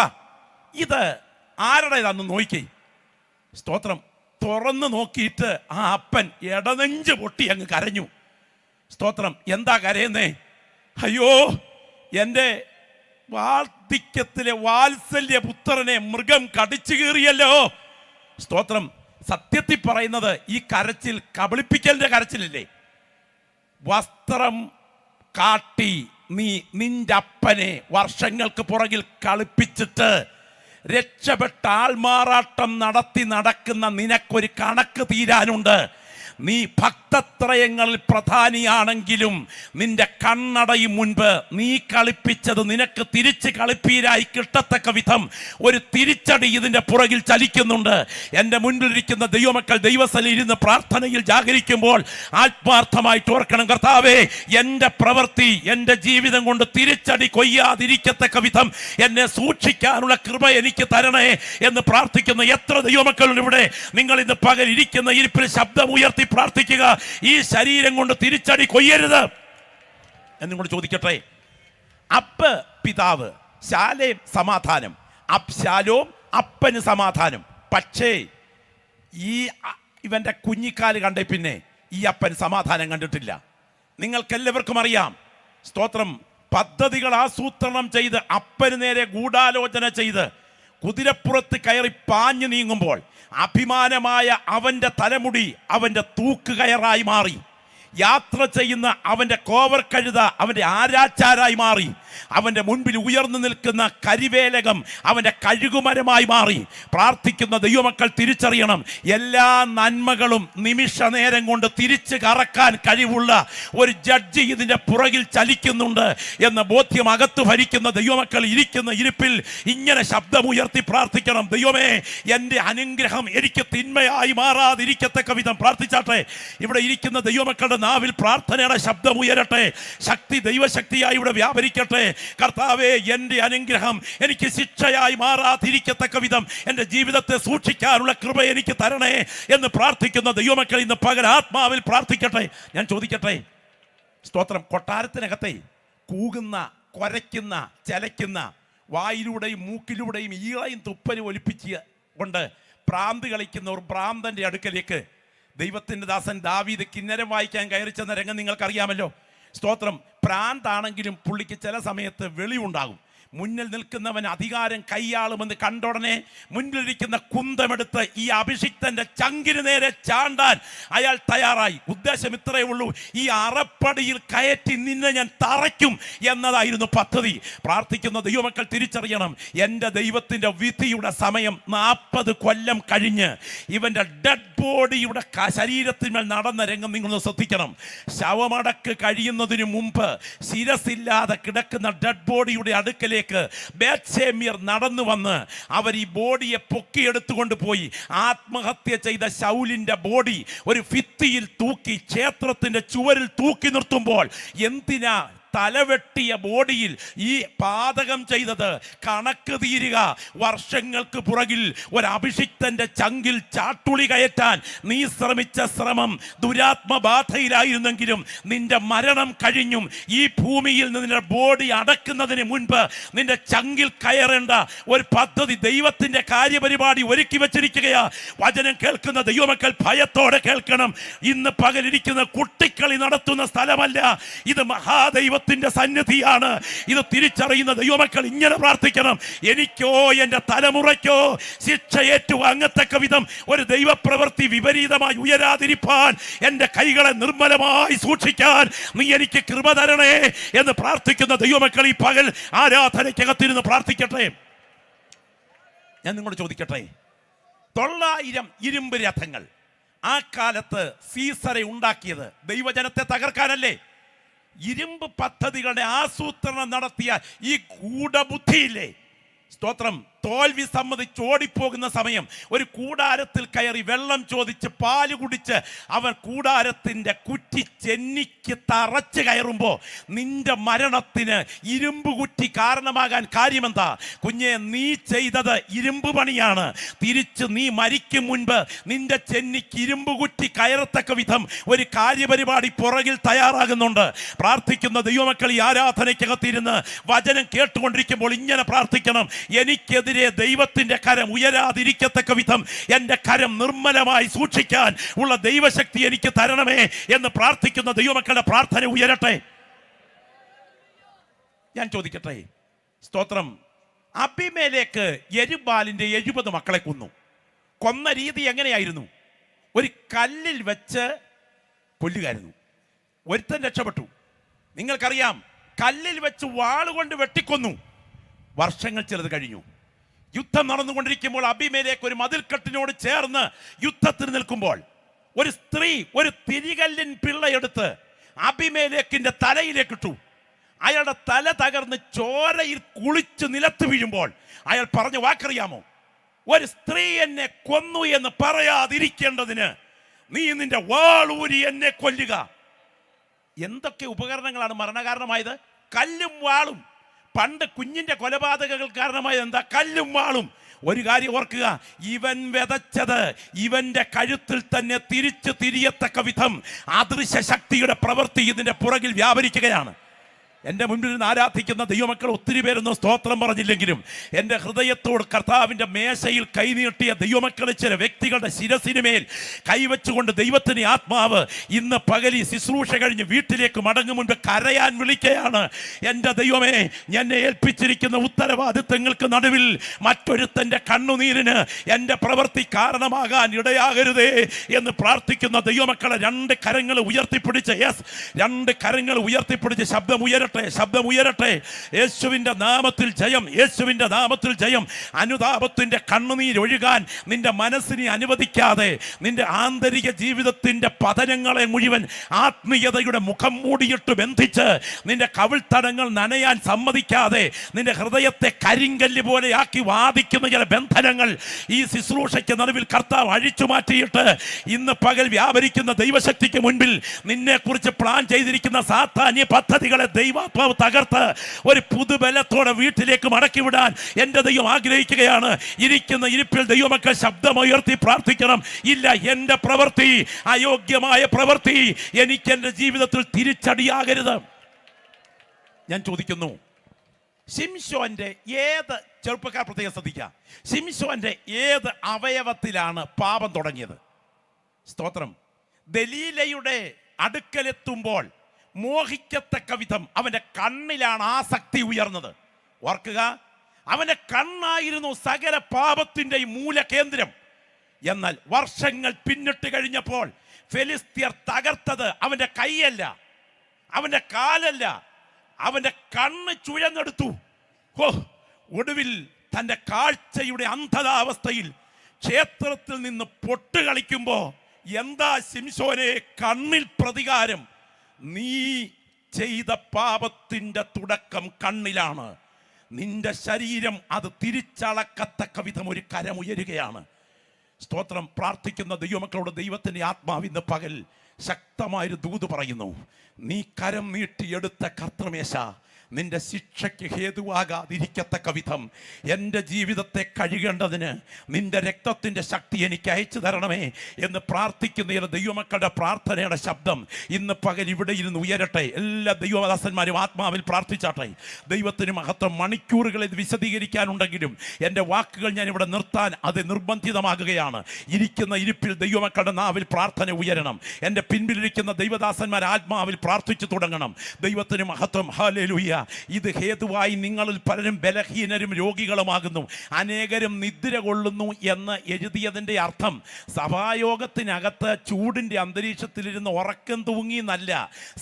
ഇത് ആരുടേതാന്ന് നോക്കി. സ്തോത്രം. തുറന്ന് നോക്കിയിട്ട് ആ അപ്പൻ ഇടനെഞ്ച് പൊട്ടി അങ്ങ് കരഞ്ഞു. സ്തോത്രം. എന്താ കരയുന്നേ? അയ്യോ, എൻ്റെ വാർദ്ധക്യത്തിലെ വാത്സല്യ പുത്രനെ മൃഗം കടിച്ചു കീറിയല്ലോ. സ്തോത്രം. സത്യത്തിൽ പറയുന്നത് ഈ കരച്ചിൽ കബളിപ്പിക്കലിന്റെ കരച്ചിലല്ലേ? വസ്ത്രം കാട്ടി നീ നിന്റെ അപ്പനെ വർഷങ്ങൾക്ക് പുറകിൽ കളിപ്പിച്ചിട്ട് രക്ഷപ്പെട്ട ആൾമാറാട്ടം നടത്തി നടക്കുന്ന നിനക്കൊരു കണക്ക് തീരാനുണ്ട്. നീ ഭക്തത്രയങ്ങളിൽ പ്രധാനിയാണെങ്കിലും നിന്റെ കണ്ണടയും മുൻപ് നീ കളിപ്പിച്ചത് നിനക്ക് തിരിച്ച് കളിപ്പീരായി കിട്ടത്തക്ക വിധം ഒരു തിരിച്ചടി ഇതിന്റെ പുറകിൽ ചലിക്കുന്നുണ്ട്. എൻ്റെ മുൻപിലിരിക്കുന്ന ദൈവമക്കൾ ദൈവസ്ഥലിൽ ഇരുന്ന് പ്രാർത്ഥനയിൽ ജാഗരിക്കുമ്പോൾ ആത്മാർത്ഥമായിട്ട് ഓർക്കണം, കർത്താവേ, എൻ്റെ പ്രവൃത്തി എൻ്റെ ജീവിതം കൊണ്ട് തിരിച്ചടി കൊയ്യാതിരിക്കത്തക്ക വിധം എന്നെ സൂക്ഷിക്കാനുള്ള കൃപ എനിക്ക് തരണേ എന്ന് പ്രാർത്ഥിക്കുന്ന എത്ര ദൈവമക്കളുണ്ട് ഇവിടെ? നിങ്ങൾ ഇന്ന് പകൽ ഇരിക്കുന്ന ഇരിപ്പിൽ ശബ്ദം ഉയർത്തി പ്രാർത്ഥിക്കുക, ഈ ശരീരം കൊണ്ട് തിരിച്ചടി കൊയ്യരുത് എന്നും ചോദിക്കട്ടെ. അപ്പ് പിതാവ്, ശാലേം സമാധാനം, അബ്ശാലോം അപ്പന് സമാധാനം. പക്ഷേ ഇവന്റെ കുഞ്ഞിക്കാല് കണ്ടേ പിന്നെ ഈ അപ്പൻ സമാധാനം കണ്ടിട്ടില്ല. നിങ്ങൾക്കെല്ലാവർക്കും അറിയാം. സ്തോത്രം. പദ്ധതികൾ ആസൂത്രണം ചെയ്ത് അപ്പന് നേരെ ഗൂഢാലോചന ചെയ്ത് കുതിരപ്പുറത്ത് കയറി പാഞ്ഞു നീങ്ങുമ്പോൾ അഭിമാനമായ അവന്റെ തലമുടി അവന്റെ തൂക്കുകയറായി മാറി. യാത്ര ചെയ്യുന്ന അവന്റെ കോവർ കഴുത അവന്റെ ആരാച്ചാരായി മാറി. അവന്റെ മുൻപിൽ ഉയർന്നു നിൽക്കുന്ന കരിവേലകം അവന്റെ കഴുകുമരമായി മാറി. പ്രാർത്ഥിക്കുന്ന ദൈവമക്കൾ തിരിച്ചറിയണം, എല്ലാ നന്മകളും നിമിഷ നേരം കൊണ്ട് തിരിച്ചു കറക്കാൻ കഴിവുള്ള ഒരു ജഡ്ജി ഇതിന്റെ പുറകിൽ ചലിക്കുന്നുണ്ട് എന്ന ബോധ്യം അകത്ത് ഭരിക്കുന്ന ദൈവമക്കൾ ഇരിക്കുന്ന ഇരിപ്പിൽ ഇങ്ങനെ ശബ്ദമുയർത്തി പ്രാർത്ഥിക്കണം. ദൈവമേ, എൻ്റെ അനുഗ്രഹം എനിക്ക് തിന്മയായി മാറാതിരിക്കത്തക്ക വിധം പ്രാർത്ഥിച്ചാട്ടെ. ഇവിടെ ഇരിക്കുന്ന ദൈവമക്കളുടെ നാവിൽ പ്രാർത്ഥനയുടെ ശബ്ദം ഉയരട്ടെ. ശക്തി ദൈവശക്തിയായി ഇവിടെ വ്യാപരിക്കട്ടെ. കർത്താവേ, എൻ്റെ അനുഗ്രഹം എനിക്ക് ശിക്ഷയായി മാറാതിരിക്കത്തക്ക വിധം എൻ്റെ ജീവിതത്തെ സൂക്ഷിക്കാനുള്ള കൃപ എനിക്ക് തരണേ എന്ന് പ്രാർത്ഥിക്കുന്ന ദൈവമക്കൾ ഇന്ന് പകൽ ആത്മാവിൽ പ്രാർത്ഥിക്കട്ടെ. ഞാൻ ചോദിക്കട്ടെ, സ്തോത്രം. കൊട്ടാരത്തിനകത്തെ കൂകുന്ന, കുരയ്ക്കുന്ന, ചലയ്ക്കുന്ന, വായിലൂടെയും മൂക്കിലൂടെയും ഈളയും തുപ്പലും ഒലിപ്പിച്ച് കൊണ്ട് പ്രാന്ത് കളിക്കുന്ന ഒരു ഭ്രാന്തന്റെ അടുക്കലേക്ക് ദൈവത്തിൻ്റെ ദാസൻ ദാവീദ് കിന്നരം വായിക്കാൻ കയറി ചെന്ന രംഗം നിങ്ങൾക്കറിയാമല്ലോ. സ്തോത്രം. പ്രാന്താണെങ്കിലും പുള്ളിക്ക് ചില സമയത്ത് വെളിവുണ്ടാകും. മുന്നിൽ നിൽക്കുന്നവൻ അധികാരം കൈയാളുമെന്ന് കണ്ടുടനെ മുന്നിലിരിക്കുന്ന കുന്തമെടുത്ത് ഈ അഭിഷിക്തന്റെ ചങ്കിന് നേരെ ചാണ്ടാൻ അയാൾ തയ്യാറായി. ഉദ്ദേശം ഇത്രയേ ഉള്ളൂ, ഈ അറപ്പടിയിൽ കയറ്റി നിന്നെ ഞാൻ തറയ്ക്കും എന്നതായിരുന്നു പദ്ധതി. പ്രാർത്ഥിക്കുന്ന ദൈവമക്കൾ തിരിച്ചറിയണം, എൻ്റെ ദൈവത്തിൻ്റെ വിധിയുടെ സമയം 40 കൊല്ലം കഴിഞ്ഞ് ഇവൻ്റെ ഡെഡ് ബോഡിയുടെ ശരീരത്തിന്മേൽ നടന്ന രംഗം നിങ്ങളൊന്ന് ശ്രദ്ധിക്കണം. ശവമടക്ക് കഴിയുന്നതിന് മുമ്പ് ശിരസില്ലാതെ കിടക്കുന്ന ഡെഡ് ബോഡിയുടെ അടുക്കലേക്ക് ബേത്ശേമ്യർ നടന്നു വന്ന് അവർ ഈ ബോഡിയെ പൊക്കിയെടുത്തുകൊണ്ട് പോയി ആത്മഹത്യ ചെയ്ത ശൗലിന്റെ ബോഡി ഒരു ഭിത്തിയിൽ തൂക്കി ക്ഷേത്രത്തിന്റെ ചുവരിൽ തൂക്കി നിർത്തുമ്പോൾ എന്തിനാ തലവെട്ടിയ ബോഡിയിൽ ഈ പാതകം ചെയ്തത്? കണക്ക് തീരുക. വർഷങ്ങൾക്ക് പുറകിൽ ഒരു അഭിഷിക്തന്റെ ചങ്കിൽ ചാട്ടുളി കയറ്റാൻ നീ ശ്രമിച്ച ശ്രമം ദുരാത്മബാധയിലായിരുന്നെങ്കിലും നിന്റെ മരണം കഴിഞ്ഞും ഈ ഭൂമിയിൽ നിന്റെ ബോഡി അടക്കുന്നതിന് മുൻപ് നിന്റെ ചങ്കിൽ കയറേണ്ട ഒരു പദ്ധതി ദൈവത്തിന്റെ കാര്യപരിപാടി ഒരുക്കി വെച്ചിരിക്കുകയാ. വചനം കേൾക്കുന്ന ദൈവമക്കൾ ഭയത്തോടെ കേൾക്കണം. ഇന്ന് പകലിരിക്കുന്ന കുട്ടിക്കളി നടത്തുന്ന സ്ഥലമല്ല ഇത്, മഹാദൈവ സന്നിധിയാണ്. ഇത് തിരിച്ചറിയുന്ന ദൈവമക്കൾ ഇങ്ങനെ പ്രാർത്ഥിക്കണം, എനിക്കോ എൻ്റെ തലമുറയ്ക്കോ ശിക്ഷ ഏറ്റുവാങ്ങത്തക്ക വിധം ഒരു ദൈവപ്രവൃത്തി വിപരീതമായി ഉയരാതിരിപ്പാൻ എൻ്റെ കൈകളെ നിർമ്മലമായി സൂക്ഷിക്കാൻ നീ എനിക്ക് കൃപ തരണേ എന്ന് പ്രാർത്ഥിക്കുന്ന ദൈവമക്കൾ ഈ പകൽ ആരാധനയ്ക്കകത്തിരുന്ന് പ്രാർത്ഥിക്കട്ടെ. ഞാൻ നിങ്ങളോട് ചോദിക്കട്ടെ, 900 ഇരുമ്പ് രഥങ്ങൾ. ആ കാലത്ത് സീസറെ ഉണ്ടാക്കിയത് ദൈവജനത്തെ തകർക്കാനല്ലേ? ഇരുമ്പ് പദ്ധതികളുടെ ആസൂത്രണം നടത്തിയ ഈ ഗൂഢബുദ്ധിയില്ലേ? സ്തോത്രം. തോൽവി സമ്മതിച്ച് ഓടിപ്പോകുന്ന സമയം ഒരു കൂടാരത്തിൽ കയറി വെള്ളം ചോദിച്ച് പാല് കുടിച്ച് അവൻ കൂടാരത്തിൻ്റെ കുറ്റി ചെന്നിക്ക് തറച്ച് കയറുമ്പോൾ നിന്റെ മരണത്തിന് ഇരുമ്പ് കുറ്റി കാരണമാകാൻ കാര്യമെന്താ? കുഞ്ഞെ, നീ ചെയ്തത് ഇരുമ്പ് പണിയാണ്. തിരിച്ച് നീ മരിക്കും മുൻപ് നിന്റെ ചെന്നിക്ക് ഇരുമ്പ് കുറ്റി കയറത്തക്ക വിധം ഒരു കാര്യപരിപാടി പുറകിൽ തയ്യാറാകുന്നുണ്ട്. പ്രാർത്ഥിക്കുന്ന ദൈവമക്കൾ ഈ ആരാധനയ്ക്കകത്തിരുന്ന് വചനം കേട്ടുകൊണ്ടിരിക്കുമ്പോൾ ഇങ്ങനെ പ്രാർത്ഥിക്കണം: എനിക്കെതിരെ ദൈവത്തിന്റെ കരം ഉയരാതിരിക്കത്തക്ക വിധം എന്റെ കരം നിർമ്മലമായി സൂക്ഷിക്കാൻ ഉള്ള ദൈവശക്തി എനിക്ക് തരണമേ എന്ന് പ്രാർത്ഥിക്കുന്ന ദൈവമക്കളുടെ പ്രാർത്ഥന ഉയരട്ടെ. ഞാൻ ചോദിക്കട്ടെ, സ്തോത്രം. അബീമേലെക്ക് യെരുബ്ബാലിന്റെ 70 മക്കളെ കൊന്ന രീതി എങ്ങനെയായിരുന്നു? ഒരു കല്ലിൽ വെച്ച് കൊല്ലുകയായിരുന്നു. ഒരുത്തൻ രക്ഷപ്പെട്ടു. നിങ്ങൾക്കറിയാം, കല്ലിൽ വെച്ച് വാളുകൊണ്ട് വെട്ടിക്കൊന്നു. വർഷങ്ങൾ ചിലത് കഴിഞ്ഞു. യുദ്ധം നടന്നുകൊണ്ടിരിക്കുമ്പോൾ അബീമേലെക്ക് ഒരു മതിൽക്കെട്ടിനോട് ചേർന്ന് യുദ്ധത്തിന് നിൽക്കുമ്പോൾ ഒരു സ്ത്രീ ഒരു തിരികല്ലിൻ പിള്ളയെടുത്ത് അബീമേലെക്കിന്റെ തലയിലേക്ക് ഇട്ടു. അയാളുടെ തല തകർന്ന് ചോരയിൽ കുളിച്ച് നിലത്ത് വീഴുമ്പോൾ അയാൾ പറഞ്ഞ വാക്കറിയാമോ? ഒരു സ്ത്രീ എന്നെ കൊന്നു എന്ന് പറയാതിരിക്കേണ്ടതിന് നീ നിന്റെ വാളൂരി എന്നെ കൊല്ലുക. എന്തൊക്കെ ഉപകരണങ്ങളാണ് മരണകാരണമായത്? കല്ലും വാളും. പണ്ട് കുഞ്ഞിന്റെ കൊലപാതകങ്ങൾ കാരണമായത് എന്താ? കല്ലും വാളും. ഒരു കാര്യം ഓർക്കുക, ഇവൻ വിതച്ചത് ഇവന്റെ കഴുത്തിൽ തന്നെ തിരിച്ചു തിരിയത്തക്ക വിധം അദൃശ്യ ശക്തിയുടെ പ്രവൃത്തി ഇതിന്റെ പുറകിൽ വ്യാപരിക്കുകയാണ്. എൻ്റെ മുൻപിൽ നിന്ന് ആരാധിക്കുന്ന ദൈവമക്കൾ ഒത്തിരി പേരൊന്നും സ്തോത്രം പറഞ്ഞില്ലെങ്കിലും എൻ്റെ ഹൃദയത്തോട് കർത്താവിൻ്റെ മേശയിൽ കൈനീട്ടിയ ദൈവമക്കളെ ചില വ്യക്തികളുടെ ശിരസിനുമേൽ കൈവച്ചുകൊണ്ട് ദൈവത്തിന് ആത്മാവ് ഇന്ന് പകൽ ഈ ശുശ്രൂഷ കഴിഞ്ഞ് വീട്ടിലേക്ക് മടങ്ങും മുൻപ് കരയാൻ വിളിക്കുകയാണ്. എൻ്റെ ദൈവമേ, എന്നെ ഏൽപ്പിച്ചിരിക്കുന്ന ഉത്തരവാദിത്തങ്ങൾക്ക് നടുവിൽ മറ്റൊരുത്തൻ്റെ കണ്ണുനീരിന് എൻ്റെ പ്രവൃത്തി കാരണമാകാൻ ഇടയാകരുതേ എന്ന് പ്രാർത്ഥിക്കുന്ന ദൈവമക്കളെ 2 കരങ്ങൾ ഉയർത്തിപ്പിടിച്ച്, രണ്ട് കരങ്ങൾ ഉയർത്തിപ്പിടിച്ച് ശബ്ദം ഉയരട്ടെ. യേശുവിന്റെ നാമത്തിൽ ജയം, യേശുവിന്റെ നാമത്തിൽ ജയം. അനുതാപത്തിന്റെ കണ്ണുനീരൊഴുകാൻ നിന്റെ മനസ്സിനെ അനുവദിക്കാതെ, നിന്റെ ആന്തരിക ജീവിതത്തിന്റെ പതനങ്ങളെ മുഴുവൻ ആത്മീയതയുടെ മുഖം മൂടിയിട്ട് ബന്ധിച്ച് നിന്റെ കവിൾത്തടങ്ങൾ നനയാൻ സമ്മതിക്കാതെ നിന്റെ ഹൃദയത്തെ കരിങ്കല്ല് പോലെയാക്കി വാദിക്കുന്ന ചില ബന്ധനങ്ങൾ ഈ ശുശ്രൂഷയ്ക്ക് നടുവിൽ കർത്താവ് അഴിച്ചു മാറ്റിയിട്ട് ഇന്ന് പകൽ വ്യാപരിക്കുന്ന ദൈവശക്തിക്ക് മുൻപിൽ നിന്നെ കുറിച്ച് പ്ലാൻ ചെയ്തിരിക്കുന്ന സാത്താന്യ പദ്ധതികളെ ദൈവാത്മാവ് തകർത്ത് ഒരു പുതുബലത്തോടെ വീട്ടിലേക്ക് മടക്കിവിടാൻ എൻ്റെ ദൈവം ആഗ്രഹിക്കുകയാണ്. ഇരിക്കുന്ന ഇരിപ്പിൽ ദൈവമക്കൾ ശബ്ദമുയർത്തി പ്രാർത്ഥിക്കണം. ഇല്ല, എൻ്റെ പ്രവൃത്തി, അയോഗ്യമായ പ്രവൃത്തി എനിക്ക് എൻ്റെ ജീവിതത്തിൽ തിരിച്ചടിയാകരുത്. ഞാൻ ചോദിക്കുന്നു, ശിംശോന്റെ ഏത്, ചെറുപ്പക്കാർ പ്രത്യേകം ശ്രദ്ധിക്കുക, ശിംശോന്റെ ഏത് അവയവത്തിലാണ് പാപം തുടങ്ങിയത്? സ്തോത്രം. ദലീലയുടെ അടുക്കലെത്തുമ്പോൾ മോഹിക്കത്തക്ക വിധം അവന്റെ കണ്ണിലാണ് ആസക്തി ഉയർന്നത്. ഓർക്കുക, അവന്റെ കണ്ണായിരുന്നു സകല പാപത്തിൻ്റെയും മൂലകേന്ദ്രം. എന്നാൽ വർഷങ്ങൾ പിന്നിട്ട് കഴിഞ്ഞപ്പോൾ ഫെലിസ്ത്യർ തകർത്തത് അവന്റെ കൈയല്ല, അവന്റെ കാലല്ല, അവന്റെ കണ്ണ് ചുഴന്നെടുത്തു. ഒടുവിൽ തൻ്റെ കാഴ്ചയുടെ അന്ധതാവസ്ഥയിൽ ക്ഷേത്രത്തിൽ നിന്ന് പൊട്ടുകളിക്കുമ്പോ എന്താ ശിംശോനെ കണ്ണിൽ പ്രതികാരം? നീ ചെയ്ത പാപത്തിന്റെ തുടക്കം കണ്ണിലാണ്. നിന്റെ ശരീരം അത് തിരിച്ചളക്കത്തക്ക വിധം ഒരു കരമുയരുകയാണ്. സ്തോത്രം. പ്രാർത്ഥിക്കുന്ന ദൈവമക്കളോട് ദൈവത്തിന്റെ ആത്മാവ് ഇന്ന് പകൽ ശക്തമായൊരു ദൂത് പറയുന്നു. നീ കരം നീട്ടിയെടുത്ത കർത്തൃമേശ നിന്റെ ശിക്ഷയ്ക്ക് ഹേതുവാകാതിരിക്കത്തക്ക വിധം എൻ്റെ ജീവിതത്തെ കഴുകേണ്ടതിന് നിന്റെ രക്തത്തിൻ്റെ ശക്തി എനിക്ക് അയച്ചു തരണമേ എന്ന് പ്രാർത്ഥിക്കുന്ന ദൈവമക്കളുടെ പ്രാർത്ഥനയുടെ ശബ്ദം ഇന്ന് പകൽ ഇവിടെ ഇരുന്ന് ഉയരട്ടെ. എല്ലാ ദൈവദാസന്മാരും ആത്മാവിൽ പ്രാർത്ഥിച്ചാട്ടെ. ദൈവത്തിന് മഹത്വം. മണിക്കൂറുകൾ ഇത് വിശദീകരിക്കാനുണ്ടെങ്കിലും എൻ്റെ വാക്കുകൾ ഞാൻ ഇവിടെ നിർത്താൻ അത് നിർബന്ധിതമാകുകയാണ്. ഇരിക്കുന്ന ഇരിപ്പിൽ ദൈവമക്കളുടെ നാവിൽ പ്രാർത്ഥന ഉയരണം. എൻ്റെ പിൻപിലിരിക്കുന്ന ദൈവദാസന്മാർ ആത്മാവിൽ പ്രാർത്ഥിച്ചു തുടങ്ങണം. ദൈവത്തിന് മഹത്വം. ഹല്ലേലൂയ. ഇത് ഹേതുവായി നിങ്ങളിൽ പലരും ബലഹീനരും രോഗികളുമാകുന്നു, അനേകരും നിദ്ര കൊള്ളുന്നു എന്ന് എഴുതിയതിൻ്റെ അർത്ഥം സഭായോഗത്തിനകത്ത് ചൂടിൻ്റെ അന്തരീക്ഷത്തിലിരുന്ന് ഉറക്കം തൂങ്ങി എന്നല്ല.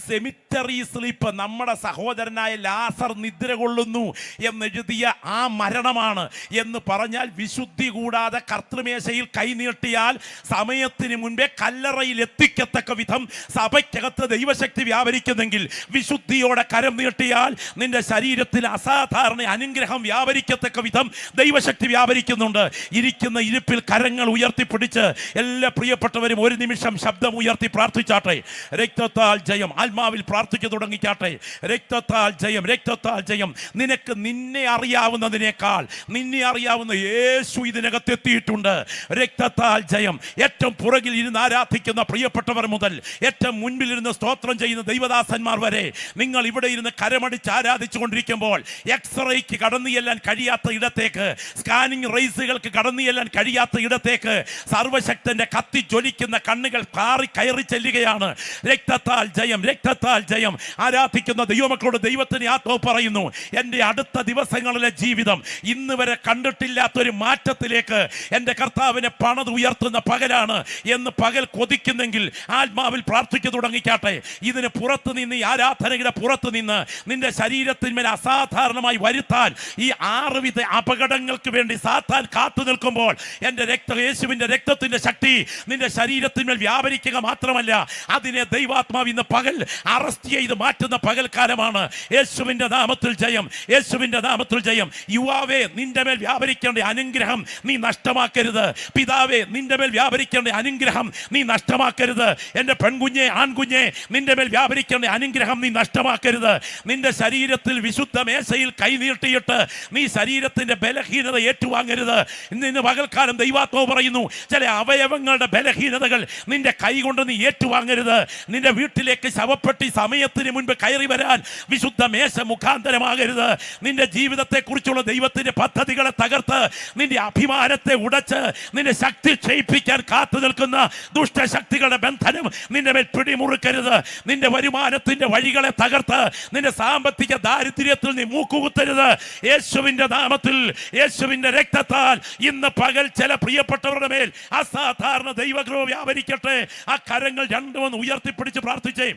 സെമിറ്ററി സ്ലീപ്പ്, നമ്മുടെ സഹോദരനായ ലാസർ നിദ്ര കൊള്ളുന്നു എന്നെഴുതിയ ആ മരണമാണ് എന്ന് പറഞ്ഞാൽ, വിശുദ്ധി കൂടാതെ കർത്തൃമേശയിൽ കൈനീട്ടിയാൽ സമയത്തിന് മുൻപേ കല്ലറയിൽ എത്തിക്കത്തക്ക വിധം സഭയ്ക്കകത്ത് ദൈവശക്തി വ്യാപരിക്കുന്നെങ്കിൽ, വിശുദ്ധിയോടെ കരം നീട്ടിയാൽ നിന്റെ ശരീരത്തിൽ അസാധാരണ അനുഗ്രഹം വ്യാപരിക്കത്തക്ക വിധം ദൈവശക്തി വ്യാപരിക്കുന്നുണ്ട്. ഇരിക്കുന്ന ഇരിപ്പിൽ കരങ്ങൾ ഉയർത്തിപ്പിടിച്ച് എല്ലാ പ്രിയപ്പെട്ടവരും ഒരു നിമിഷം ശബ്ദം ഉയർത്തി പ്രാർത്ഥിച്ചാട്ടെ. രക്തത്താൽ ജയം, ആത്മാവിൽ പ്രാർത്ഥിച്ചു തുടങ്ങിക്കാട്ടെ. രക്തത്താൽ ജയം, രക്തത്താൽ ജയം. നിനക്ക് നിന്നെ അറിയാവുന്നതിനേക്കാൾ നിന്നെ അറിയാവുന്ന യേശു ഇതിനകത്ത് എത്തിയിട്ടുണ്ട്. രക്തത്താൽ ജയം. ഏറ്റവും പുറകിൽ ഇരുന്ന് ആരാധിക്കുന്ന പ്രിയപ്പെട്ടവർ മുതൽ ഏറ്റവും മുൻപിലിരുന്ന് സ്തോത്രം ചെയ്യുന്ന ദൈവദാസന്മാർ വരെ, നിങ്ങൾ ഇവിടെ ഇരുന്ന് കരമടിച്ച് ആരാധിച്ചു കൊണ്ടിരിക്കുമ്പോൾ എക്സ്റേക്ക് കടന്നു ചെല്ലാൻ കഴിയാത്ത ഇടത്തേക്ക്, സ്കാനിങ് റേസുകൾക്ക് കടന്നു ചെല്ലാൻ കഴിയാത്ത ഇടത്തേക്ക് സർവശക്തന്റെ കത്തി ജ്വലിക്കുന്ന കണ്ണുകൾ കയറി ചെല്ലുകയാണ്. രക്തത്താൽ ജയം, രക്തത്താൽ ജയം. ആരാധിക്കുന്ന ദൈവമക്കളോട് ദൈവത്തിന് ആത്മാവ് പറയുന്നു, എൻ്റെ അടുത്ത ദിവസങ്ങളിലെ ജീവിതം ഇന്ന് വരെ കണ്ടിട്ടില്ലാത്തൊരു മാറ്റത്തിലേക്ക് എൻ്റെ കർത്താവിനെ പണിത് ഉയർത്തുന്ന പകലാണ് എന്ന് പകൽ കൊതിക്കുന്നെങ്കിൽ ആത്മാവിൽ പ്രാർത്ഥിച്ചു തുടങ്ങിക്കാട്ടെ. ഇതിന് പുറത്ത് നിന്ന്, ഈ ആരാധനയുടെ പുറത്ത് നിന്ന് നിന്റെ ശരീരത്തിന്മേൽ അസാധാരണമായി വരുത്താൻ ഈ 6 വിധ അപകടങ്ങൾക്ക് വേണ്ടി സാത്താൻ കാത്തു നിൽക്കുമ്പോൾ, എൻ്റെ യേശുവിൻ്റെ രക്തത്തിൻ്റെ ശക്തി നിന്റെ ശരീരത്തിന്മേൽ വ്യാപരിക്കുക മാത്രമല്ല, അതിനെ ദൈവാത്മാവ് ഇന്ന് പകൽ അറസ്റ്റ് ചെയ്ത് മാറ്റുന്ന പകൽക്കാലമാണ്. യേശുവിൻ്റെ നാമത്തിൽ ജയം, യേശുവിൻ്റെ നാമത്തിൽ ജയം. യുവാവേ, നിന്റെ മേൽ വ്യാപരിക്കേണ്ട അനുഗ്രഹം നീ നഷ്ടമാക്കരുത്. പിതാവേ, നിന്റെ മേൽ വ്യാപരിക്കേണ്ട അനുഗ്രഹം നീ നഷ്ടമാക്കരുത്. എൻ്റെ പെൺകുഞ്ഞെ, ആൺകുഞ്ഞെ, നിന്റെ മേൽ വ്യാപരിക്കേണ്ട അനുഗ്രഹം നീ നഷ്ടമാക്കരുത്. നിന്റെ ശരീരത്തിൽ വിശുദ്ധ മേശയിൽ കൈനീട്ടിയിട്ട് നീ ശരീരത്തിന്റെ ബലഹീനത ഏറ്റുവാങ്ങരുത്. ഇന്ന് പകൽക്കാലം ദൈവാത്മാവ് പറയുന്നു, ചില അവയവങ്ങളുടെ ബലഹീനതകൾ നിന്റെ കൈ കൊണ്ട് നീ ഏറ്റുവാങ്ങരുത്. നിന്റെ വീട്ടിലേക്ക് ശവപ്പെട്ടി സമയത്തിന് മുൻപ് കയറി വരാൻ വിശുദ്ധ മേശ മുഖാന്തരമാകരുത്. നിന്റെ ജീവിതത്തെ കുറിച്ചുള്ള ദൈവത്തിന്റെ പദ്ധതികളെ തകർത്ത് നിന്റെ അഭിമാനത്തെ ഉടച്ച് നിന്റെ ശക്തി ക്ഷയിപ്പിക്കാൻ കാത്തു നിൽക്കുന്ന ദുഷ്ടശക്തികളുടെ ബന്ധനം നിന്റെ മേൽ പിടിമുറുക്കരുത്. നിന്റെ വരുമാനത്തിന്റെ വഴികളെ തകർത്ത് നിന്റെ സാമ്പത്തിക ദാരിദ്ര്യത്തിൽ നീ മൂക്കുകുത്തരുത്. യേശുവിന്റെ നാമത്തിൽ, യേശുവിന്റെ രക്തത്താൽ ഇന്ന് പകൽ ചില പ്രിയപ്പെട്ടവരുടെ മേൽ അസാധാരണ ദൈവകൃപ വ്യാപരിക്കട്ടെ. ആ കരങ്ങൾ രണ്ടും ഉയർത്തിപ്പിടിച്ച് പ്രാർത്ഥിച്ചേ.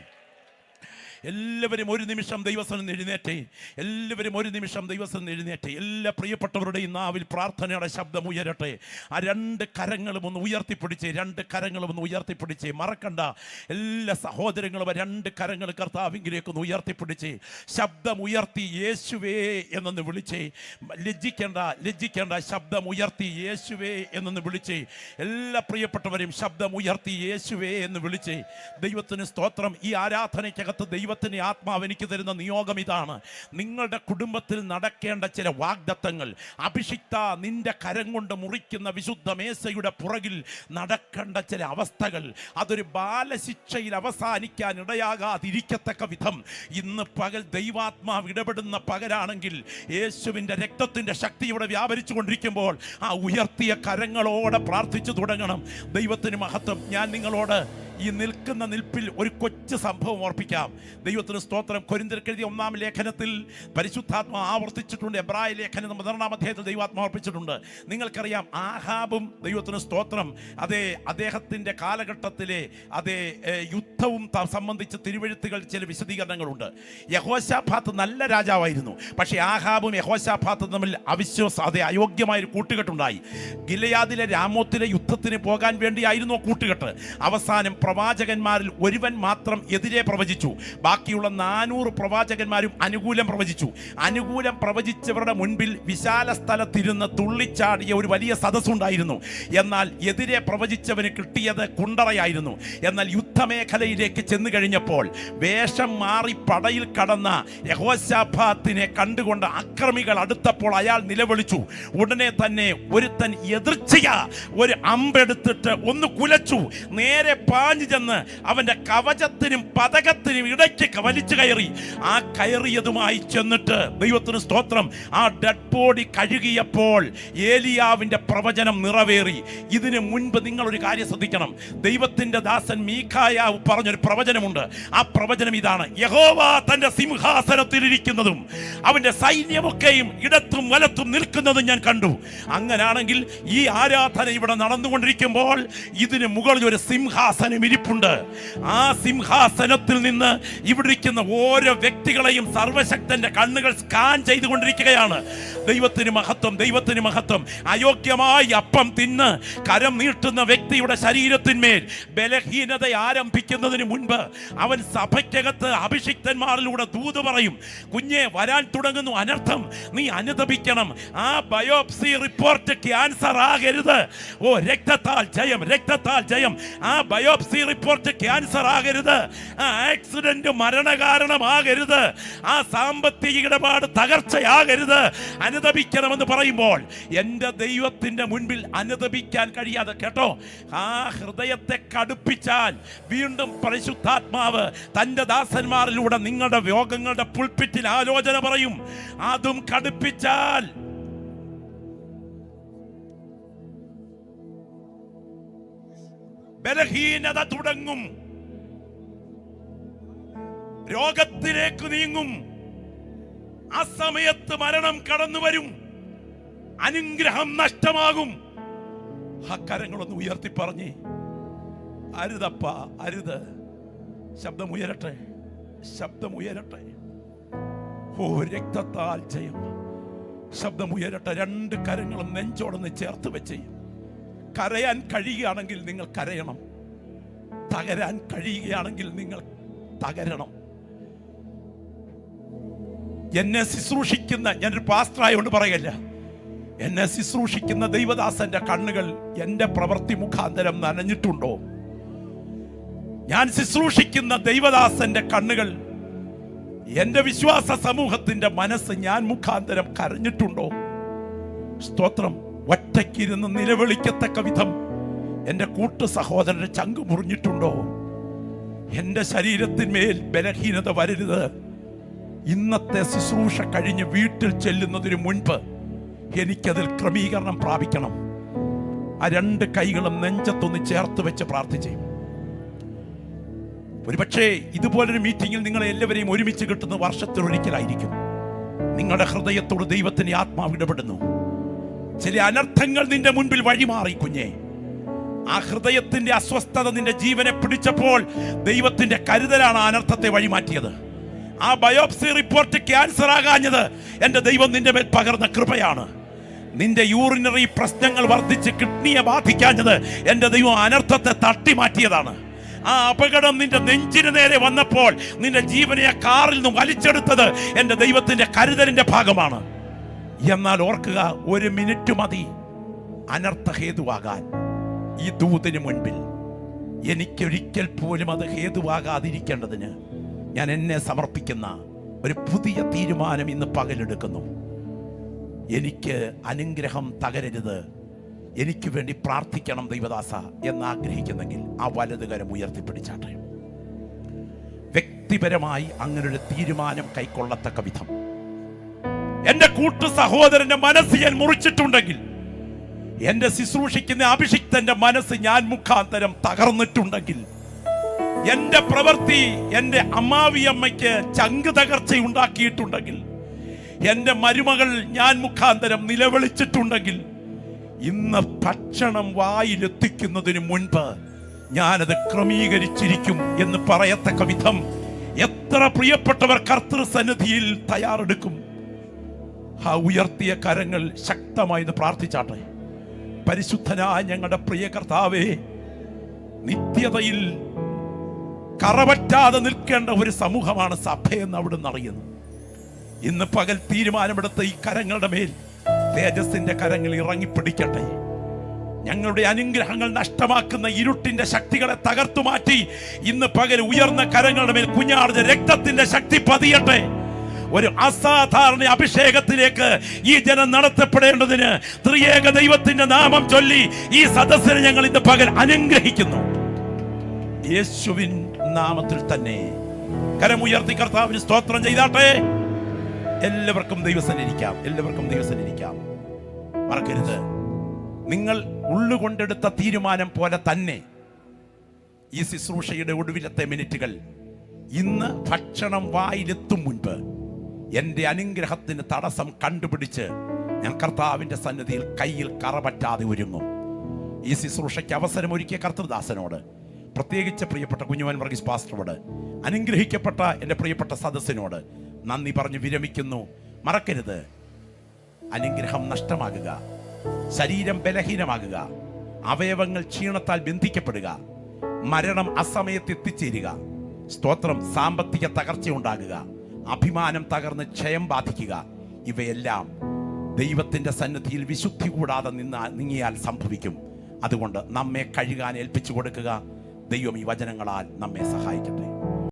എല്ലാവരും ഒരു നിമിഷം ദൈവസന്നിധിയിൽ എഴുന്നേറ്റേ. എല്ലാവരും ഒരു നിമിഷം ദൈവസന്നിധിയിൽ എഴുന്നേറ്റേ. എല്ലാ പ്രിയപ്പെട്ടവരുടെയും നാവിൽ പ്രാർത്ഥനയുടെ ശബ്ദം ഉയരട്ടെ. ആ 2 കരങ്ങളും ഒന്ന് ഉയർത്തിപ്പിടിച്ചേ. 2 കരങ്ങളും ഒന്ന് ഉയർത്തിപ്പിടിച്ചേ. മറക്കണ്ട, എല്ലാ സഹോദരങ്ങളും 2 കരങ്ങൾ കർത്താവിലേക്ക് ഒന്ന് ഉയർത്തിപ്പിടിച്ചേ. ശബ്ദം ഉയർത്തി യേശുവേ എന്നൊന്ന് വിളിച്ചേ. ലജ്ജിക്കേണ്ട, ലജ്ജിക്കേണ്ട. ശബ്ദം ഉയർത്തി യേശുവേ എന്നൊന്ന് വിളിച്ചേ. എല്ലാ പ്രിയപ്പെട്ടവരും ശബ്ദം ഉയർത്തി യേശുവേ എന്ന് വിളിച്ചേ. ദൈവത്തിന് സ്തോത്രം. ഈ ആരാധനയ്ക്കകത്ത് ദൈവത്തിന്റെ ആത്മാവ് എനിക്ക് തരുന്ന നിയോഗം ഇതാണ്. നിങ്ങളുടെ കുടുംബത്തിൽ നടക്കേണ്ട ചില വാഗ്ദത്തങ്ങൾ, അഭിഷിക്ത, നിന്റെ കരം കൊണ്ട് മുറിക്കുന്ന വിശുദ്ധ മേശയുടെ പുറകിൽ നടക്കേണ്ട ചില അവസ്ഥകൾ, അതൊരു ബാലശിക്ഷയിൽ അവസാനിക്കാൻ ഇടയാകാതിരിക്കത്തക്ക വിധം ഇന്ന് പകൽ ദൈവാത്മാവ് ഇടപെടുന്ന പകലാണെങ്കിൽ, യേശുവിൻ്റെ രക്തത്തിൻ്റെ ശക്തി ഇവിടെ വ്യാപരിച്ചു കൊണ്ടിരിക്കുമ്പോൾ ആ ഉയർത്തിയ കരങ്ങളോടെ പ്രാർത്ഥിച്ചു തുടങ്ങണം. ദൈവത്തിന് മഹത്വം. ഞാൻ നിങ്ങളോട് ഈ നിൽക്കുന്ന നിൽപ്പിൽ ഒരു കൊച്ചു സംഭവം ഓർപ്പിക്കാം. ദൈവത്തിന് സ്തോത്രം. കൊരിന്ത്യർക്കെഴുതിയ 1-ാം ലേഖനത്തിൽ പരിശുദ്ധാത്മാ ആവർത്തിച്ചിട്ടുണ്ട്. എബ്രായ ലേഖനം 12-ാം അധ്യായത്തിൽ ദൈവാത്മാ ഓർപ്പിച്ചിട്ടുണ്ട്. നിങ്ങൾക്കറിയാം, ആഹാബും, ദൈവത്തിന് സ്തോത്രം, അതേ അദ്ദേഹത്തിൻ്റെ കാലഘട്ടത്തിലെ അതേ യുദ്ധവും സംബന്ധിച്ച് തിരുവെഴുത്തുകൾ ചില വിശദീകരണങ്ങളുണ്ട്. യഹോശാഫാത്ത് നല്ല രാജാവായിരുന്നു. പക്ഷേ ആഹാബും യഹോശാഫാത്തും തമ്മിൽ അയോഗ്യമായൊരു കൂട്ടുകെട്ടുണ്ടായി. ഗിലെയാദിലെ രാമോത്തിലെ യുദ്ധത്തിന് പോകാൻ വേണ്ടിയായിരുന്നു കൂട്ടുകെട്ട്. അവസാനം പ്രവാചകന്മാരിൽ ഒരുവൻ മാത്രം എതിരെ പ്രവചിച്ചു. ബാക്കിയുള്ള 400 പ്രവാചകന്മാരും അനുകൂലം പ്രവചിച്ചു. അനുകൂലം പ്രവചിച്ചവരുടെ മുൻപിൽ വിശാല സ്ഥലത്തിരുന്ന് തുള്ളിച്ചാടിയ ഒരു വലിയ സദസ്സുണ്ടായിരുന്നു. എന്നാൽ എതിരെ പ്രവചിച്ചവന് കിട്ടിയത് കുണ്ടറയായിരുന്നു. എന്നാൽ യുദ്ധമേഖലയിലേക്ക് ചെന്നു കഴിഞ്ഞപ്പോൾ വേഷം മാറി പടയിൽ കടന്ന യഹോശാഫാത്തിനെ കണ്ടുകൊണ്ട് അക്രമികൾ അടുത്തപ്പോൾ അയാൾ നിലവിളിച്ചു. ഉടനെ തന്നെ ഒരുത്തൻ എതിർച്ചയ ഒരു അമ്പെടുത്തിട്ട് ഒന്ന് കുലച്ചു. നേരെ പാഞ്ഞു ചെന്ന് അവന്റെ കവചത്തിനും പതകത്തിനും ഇടയ്ക്ക് വലിച്ചു കയറി. ആ കയറിയതുമായി ചെന്നിട്ട് ദൈവത്തിന് സ്തോത്രം, ആ ഡെഡ് ബോഡി കഴുകിയപ്പോൾ ഏലിയാവിന്റെ പ്രവചനം നിറവേറി. ഇതിനു മുൻപ് നിങ്ങളൊരു കാര്യം ശ്രദ്ധിക്കണം. ദൈവത്തിന്റെ ദാസൻ മീഖായാവ് പറഞ്ഞൊരു പ്രവചനമുണ്ട്. ആ പ്രവചനം ഇതാണ്: യഹോവ തന്റെ സിംഹാസനത്തിൽ ഇരിക്കുന്നതും അവന്റെ സൈന്യമൊക്കെയും ഇടത്തും വലത്തും നിൽക്കുന്നതും ഞാൻ കണ്ടു. അങ്ങനാണെങ്കിൽ ഈ ആരാധന ഇവിടെ നടന്നുകൊണ്ടിരിക്കുമ്പോൾ ഇതിന് മുകളിൽ ഒരു സിംഹാസനം ഇരിപ്പുണ്ട്. ആ സിംഹാസനത്തിൽ നിന്ന് ഇവിടെ ഇരിക്കുന്ന ഓരോ വ്യക്തികളെയും സർവശക്തന്റെ കണ്ണുകൾ സ്കാൻ ചെയ്തുകൊണ്ടിരിക്കുകയാണ്. ദൈവത്തിന് മഹത്വം, ദൈവത്തിന് മഹത്വം. അയോഗ്യമായി അപ്പം തിന്ന് കരം നീട്ടുന്ന വ്യക്തിയുടെ ശരീരത്തിന്മേൽ ബലഹീനത ആരംഭിക്കുന്നതിന് മുൻപ് അവൻ സഭയ്ക്കകത്ത് അഭിഷിക്തന്മാരിലൂടെ ദൂത് പറയും: കുഞ്ഞെ, വരാൻ തുടങ്ങുന്നു അനർത്ഥം, നീ അനുതപിക്കണം. ആ ബയോപ്സി റിപ്പോർട്ട് ക്യാൻസർ ആകരുത്. ഓ, രക്തത്താൽ ജയം, രക്തത്താൽ ജയം. ആ ബയോപ്സി റിപ്പോർട്ട് ക്യാൻസർ ആകരുത്. ആ ആക്സിഡന്റ് മരണകാരണമാകരുത്. ആ സാമ്പത്തിക ഇടപാട് തകർച്ചയാകരുത്. അനുതപിക്കണമെന്ന് പറയുമ്പോൾ എൻ്റെ ദൈവത്തിന്റെ മുൻപിൽ അനുതപിക്കാൻ കഴിയാതെ, കേട്ടോ, ആ ഹൃദയത്തെ കടുപ്പിച്ചാൽ വീണ്ടും പരിശുദ്ധാത്മാവ് തന്റെ ദാസന്മാരിലൂടെ നിങ്ങളുടെ രോഗങ്ങളുടെ പുൽപ്പിറ്റിൽ ആലോചന പറയും. അതും കടുപ്പിച്ചാൽ ബലഹീനത തുടങ്ങും, രോഗത്തിലേക്ക് നീങ്ങും. ആ സമയത്ത് മരണം കടന്നു വരും, അനുഗ്രഹം നഷ്ടമാകും. ആ കരങ്ങളൊന്ന് ഉയർത്തി പറഞ്ഞേ: അരുതപ്പ, അരുത്. ശബ്ദം ഉയരട്ടെ, ശബ്ദം ഉയരട്ടെ. ഓ, രക്തത്താൽ ജയം. ശബ്ദം ഉയരട്ടെ. രണ്ട് കരങ്ങളും നെഞ്ചോടൊന്ന് ചേർത്ത് വെച്ച്. കരയാൻ കഴിയുകയാണെങ്കിൽ നിങ്ങൾ കരയണം. തകരാൻ കഴിയുകയാണെങ്കിൽ നിങ്ങൾ തകരണം. എന്നെ ശുശ്രൂഷിക്കുന്ന, ഞാനൊരു പാസ്റ്ററായോണ്ട് പറയല്ല, എന്നെ ശുശ്രൂഷിക്കുന്ന ദൈവദാസന്റെ കണ്ണുകൾ എൻ്റെ പ്രവൃത്തി മുഖാന്തരം നനഞ്ഞിട്ടുണ്ടോ? ഞാൻ ശുശ്രൂഷിക്കുന്ന ദൈവദാസന്റെ കണ്ണുകൾ, എൻ്റെ വിശ്വാസ സമൂഹത്തിന്റെ മനസ്സ് ഞാൻ മുഖാന്തരം കരഞ്ഞിട്ടുണ്ടോ? സ്തോത്രം. ഒറ്റയ്ക്കിരുന്ന് നിലവിളിക്കത്തക്ക വിധം എൻ്റെ കൂട്ടു സഹോദരന്റെ ചങ്ക് മുറിഞ്ഞിട്ടുണ്ടോ? എൻ്റെ ശരീരത്തിന്മേൽ ബലഹീനത വരരുത്. ഇന്നത്തെ ശുശ്രൂഷ കഴിഞ്ഞ് വീട്ടിൽ ചെല്ലുന്നതിന് മുൻപ് എനിക്കതിൽ ക്രമീകരണം പ്രാപിക്കണം. ആ രണ്ട് കൈകളും നെഞ്ചത്തൊന്ന് ചേർത്ത് വെച്ച് പ്രാർത്ഥിച്ചേ. ഒരുപക്ഷേ ഇതുപോലൊരു മീറ്റിംഗിൽ നിങ്ങളെ എല്ലാവരെയും ഒരുമിച്ച് കിട്ടുന്ന വർഷത്തിലൊരിക്കലായിരിക്കും. നിങ്ങളുടെ ഹൃദയത്തോട് ദൈവത്തിന്റെ ആത്മാവ് ഇടപെടുന്നു. ചില അനർത്ഥങ്ങൾ നിന്റെ മുൻപിൽ വഴിമാറി കുഞ്ഞെ. ആ ഹൃദയത്തിന്റെ അസ്വസ്ഥത നിന്റെ ജീവനെ പിടിച്ചപ്പോൾ ദൈവത്തിന്റെ കരുതലാണ് ആ അനർത്ഥത്തെ വഴിമാറ്റിയത്. ആ ബയോപ്സി റിപ്പോർട്ട് ക്യാൻസർ ആകാഞ്ഞത് എൻ്റെ ദൈവം നിന്റെ മേൽ പകർന്ന കൃപയാണ്. നിന്റെ യൂറിനറി പ്രശ്നങ്ങൾ വർദ്ധിച്ച് കിഡ്നിയെ ബാധിക്കാഞ്ഞത് എൻ്റെ ദൈവം അനർത്ഥത്തെ തട്ടി മാറ്റിയതാണ്. ആ അപകടം നിന്റെ നെഞ്ചിന് നേരെ വന്നപ്പോൾ നിന്റെ ജീവനെ കാറിൽ നിന്ന് വലിച്ചെടുത്തത് എൻ്റെ ദൈവത്തിന്റെ കരുതലിന്റെ ഭാഗമാണ്. എന്നാൽ ഓർക്കുക, ഒരു മിനിറ്റ് മതി അനർത്ഥ ഹേതുവാകാൻ. ഈ ദൂതിന് മുൻപിൽ എനിക്കൊരിക്കൽ പോലും അത് ഹേതുവാകാതിരിക്കേണ്ടതിന് ഞാൻ എന്നെ സമർപ്പിക്കുന്ന ഒരു പുതിയ തീരുമാനം ഇന്ന് പകലെടുക്കുന്നു. എനിക്ക് അനുഗ്രഹം തകരരുത്, എനിക്ക് വേണ്ടി പ്രാർത്ഥിക്കണം ദൈവദാസ എന്നാഗ്രഹിക്കുന്നെങ്കിൽ ആ വലതുകരം ഉയർത്തിപ്പിടിച്ചാട്ടെ. വ്യക്തിപരമായി അങ്ങനൊരു തീരുമാനം കൈക്കൊള്ളത്തക്ക വിധം എന്റെ കൂട്ടു സഹോദരന്റെ മനസ്സ് ഞാൻ മുറിച്ചിട്ടുണ്ടെങ്കിൽ, എന്റെ ശുശ്രൂഷിക്കുന്ന അഭിഷിക്തന്റെ മനസ്സ് ഞാൻ മുഖാന്തരം തകർന്നിട്ടുണ്ടെങ്കിൽ, എന്റെ പ്രവൃത്തി എന്റെ അമ്മാവിയമ്മയ്ക്ക് ചങ്ക് തകർച്ച ഉണ്ടാക്കിയിട്ടുണ്ടെങ്കിൽ, എന്റെ മരുമകൾ ഞാൻ മുഖാന്തരം നിലവിളിച്ചിട്ടുണ്ടെങ്കിൽ, ഇന്ന് ഭക്ഷണം വായിലെത്തിക്കുന്നതിന് മുൻപ് ഞാനത് ക്രമീകരിച്ചിരിക്കും എന്ന് പറയത്തക്ക വിധം എത്ര പ്രിയപ്പെട്ടവർ കർത്തൃസന്നിധിയിൽ തയ്യാറെടുക്കും? ആ ഉയർത്തിയ കരങ്ങൾ ശക്തമായി പ്രാർത്ഥിച്ചാട്ടെ. പരിശുദ്ധനായ ഞങ്ങളുടെ പ്രിയ കർത്താവേ, നിത്യതയിൽ കറവറ്റാതെ നിൽക്കേണ്ട ഒരു സമൂഹമാണ് സഭയെന്ന് അവിടുന്ന് അറിയുന്നു. ഇന്ന് പകൽ തീരുമാനമെടുത്ത ഈ കരങ്ങളുടെ മേൽ തേജസ്സിന്റെ കരങ്ങൾ ഇറങ്ങിപ്പിടിക്കട്ടെ. ഞങ്ങളുടെ അനുഗ്രഹങ്ങൾ നഷ്ടമാക്കുന്ന ഇരുട്ടിന്റെ ശക്തികളെ തകർത്തു മാറ്റി ഇന്ന് പകൽ ഉയർന്ന കരങ്ങളുടെ മേൽ കുഞ്ഞാർന്ന രക്തത്തിന്റെ ശക്തി പതിയട്ടെ. ഒരു അസാധാരണ അഭിഷേകത്തിലേക്ക് ഈ ജനം നടത്തപ്പെടേണ്ടതിന് ത്രിയേക ദൈവത്തിന്റെ നാമം ചൊല്ലി ഈ സദസ്സിനെ ഞങ്ങൾ ഇന്ന് പകൽ അനുഗ്രഹിക്കുന്നു. യേശുവിൻ നാമത്തിൽ തന്നെ കരമുയർത്തി കർത്താവിന് സ്തോത്രം ചെയ്താട്ടെ. എല്ലാവർക്കും ദൈവസന്നിധിക്കാം. മറക്കരുത്, നിങ്ങൾ ഉള്ളുകൊണ്ടെടുത്ത തീരുമാനം പോലെ തന്നെ ഈ ശുശ്രൂഷയുടെ ഒടുവിലത്തെ മിനിറ്റുകൾ, ഇന്ന് ഭക്ഷണം വായിലെത്തും മുൻപ് എൻ്റെ അനുഗ്രഹത്തിന് തടസ്സം കണ്ടുപിടിച്ച് ഞാൻ കർത്താവിൻ്റെ സന്നിധിയിൽ കയ്യിൽ കറപറ്റാതെ ഒരുങ്ങും. ഈ ശുശ്രൂഷയ്ക്ക് അവസരമൊരുക്കിയ കർത്തൃദാസനോട്, പ്രത്യേകിച്ച് പ്രിയപ്പെട്ട കുഞ്ഞുമോൻ വർഗീസ് പാസ്റ്ററോട്, അനുഗ്രഹിക്കപ്പെട്ട എൻ്റെ പ്രിയപ്പെട്ട സദസ്സിനോട് നന്ദി പറഞ്ഞ് വിരമിക്കുന്നു. മറക്കരുത്, അനുഗ്രഹം നഷ്ടമാകുക, ശരീരം ബലഹീനമാകുക, അവയവങ്ങൾ ക്ഷീണത്താൽ ബന്ധിക്കപ്പെടുക, മരണം അസമയത്ത് എത്തിച്ചേരുക, സ്തോത്രം, സാമ്പത്തിക തകർച്ചയുണ്ടാകുക, അഭിമാനം തകർന്ന് ക്ഷയം ബാധിക്കുക, ഇവയെല്ലാം ദൈവത്തിൻ്റെ സന്നിധിയിൽ വിശുദ്ധി കൂടാതെ നീങ്ങിയാൽ സംഭവിക്കും. അതുകൊണ്ട് നമ്മെ കഴുകാൻ ഏൽപ്പിച്ചു കൊടുക്കുക. ദൈവം ഈ വചനങ്ങളാൽ നമ്മെ സഹായിക്കട്ടെ.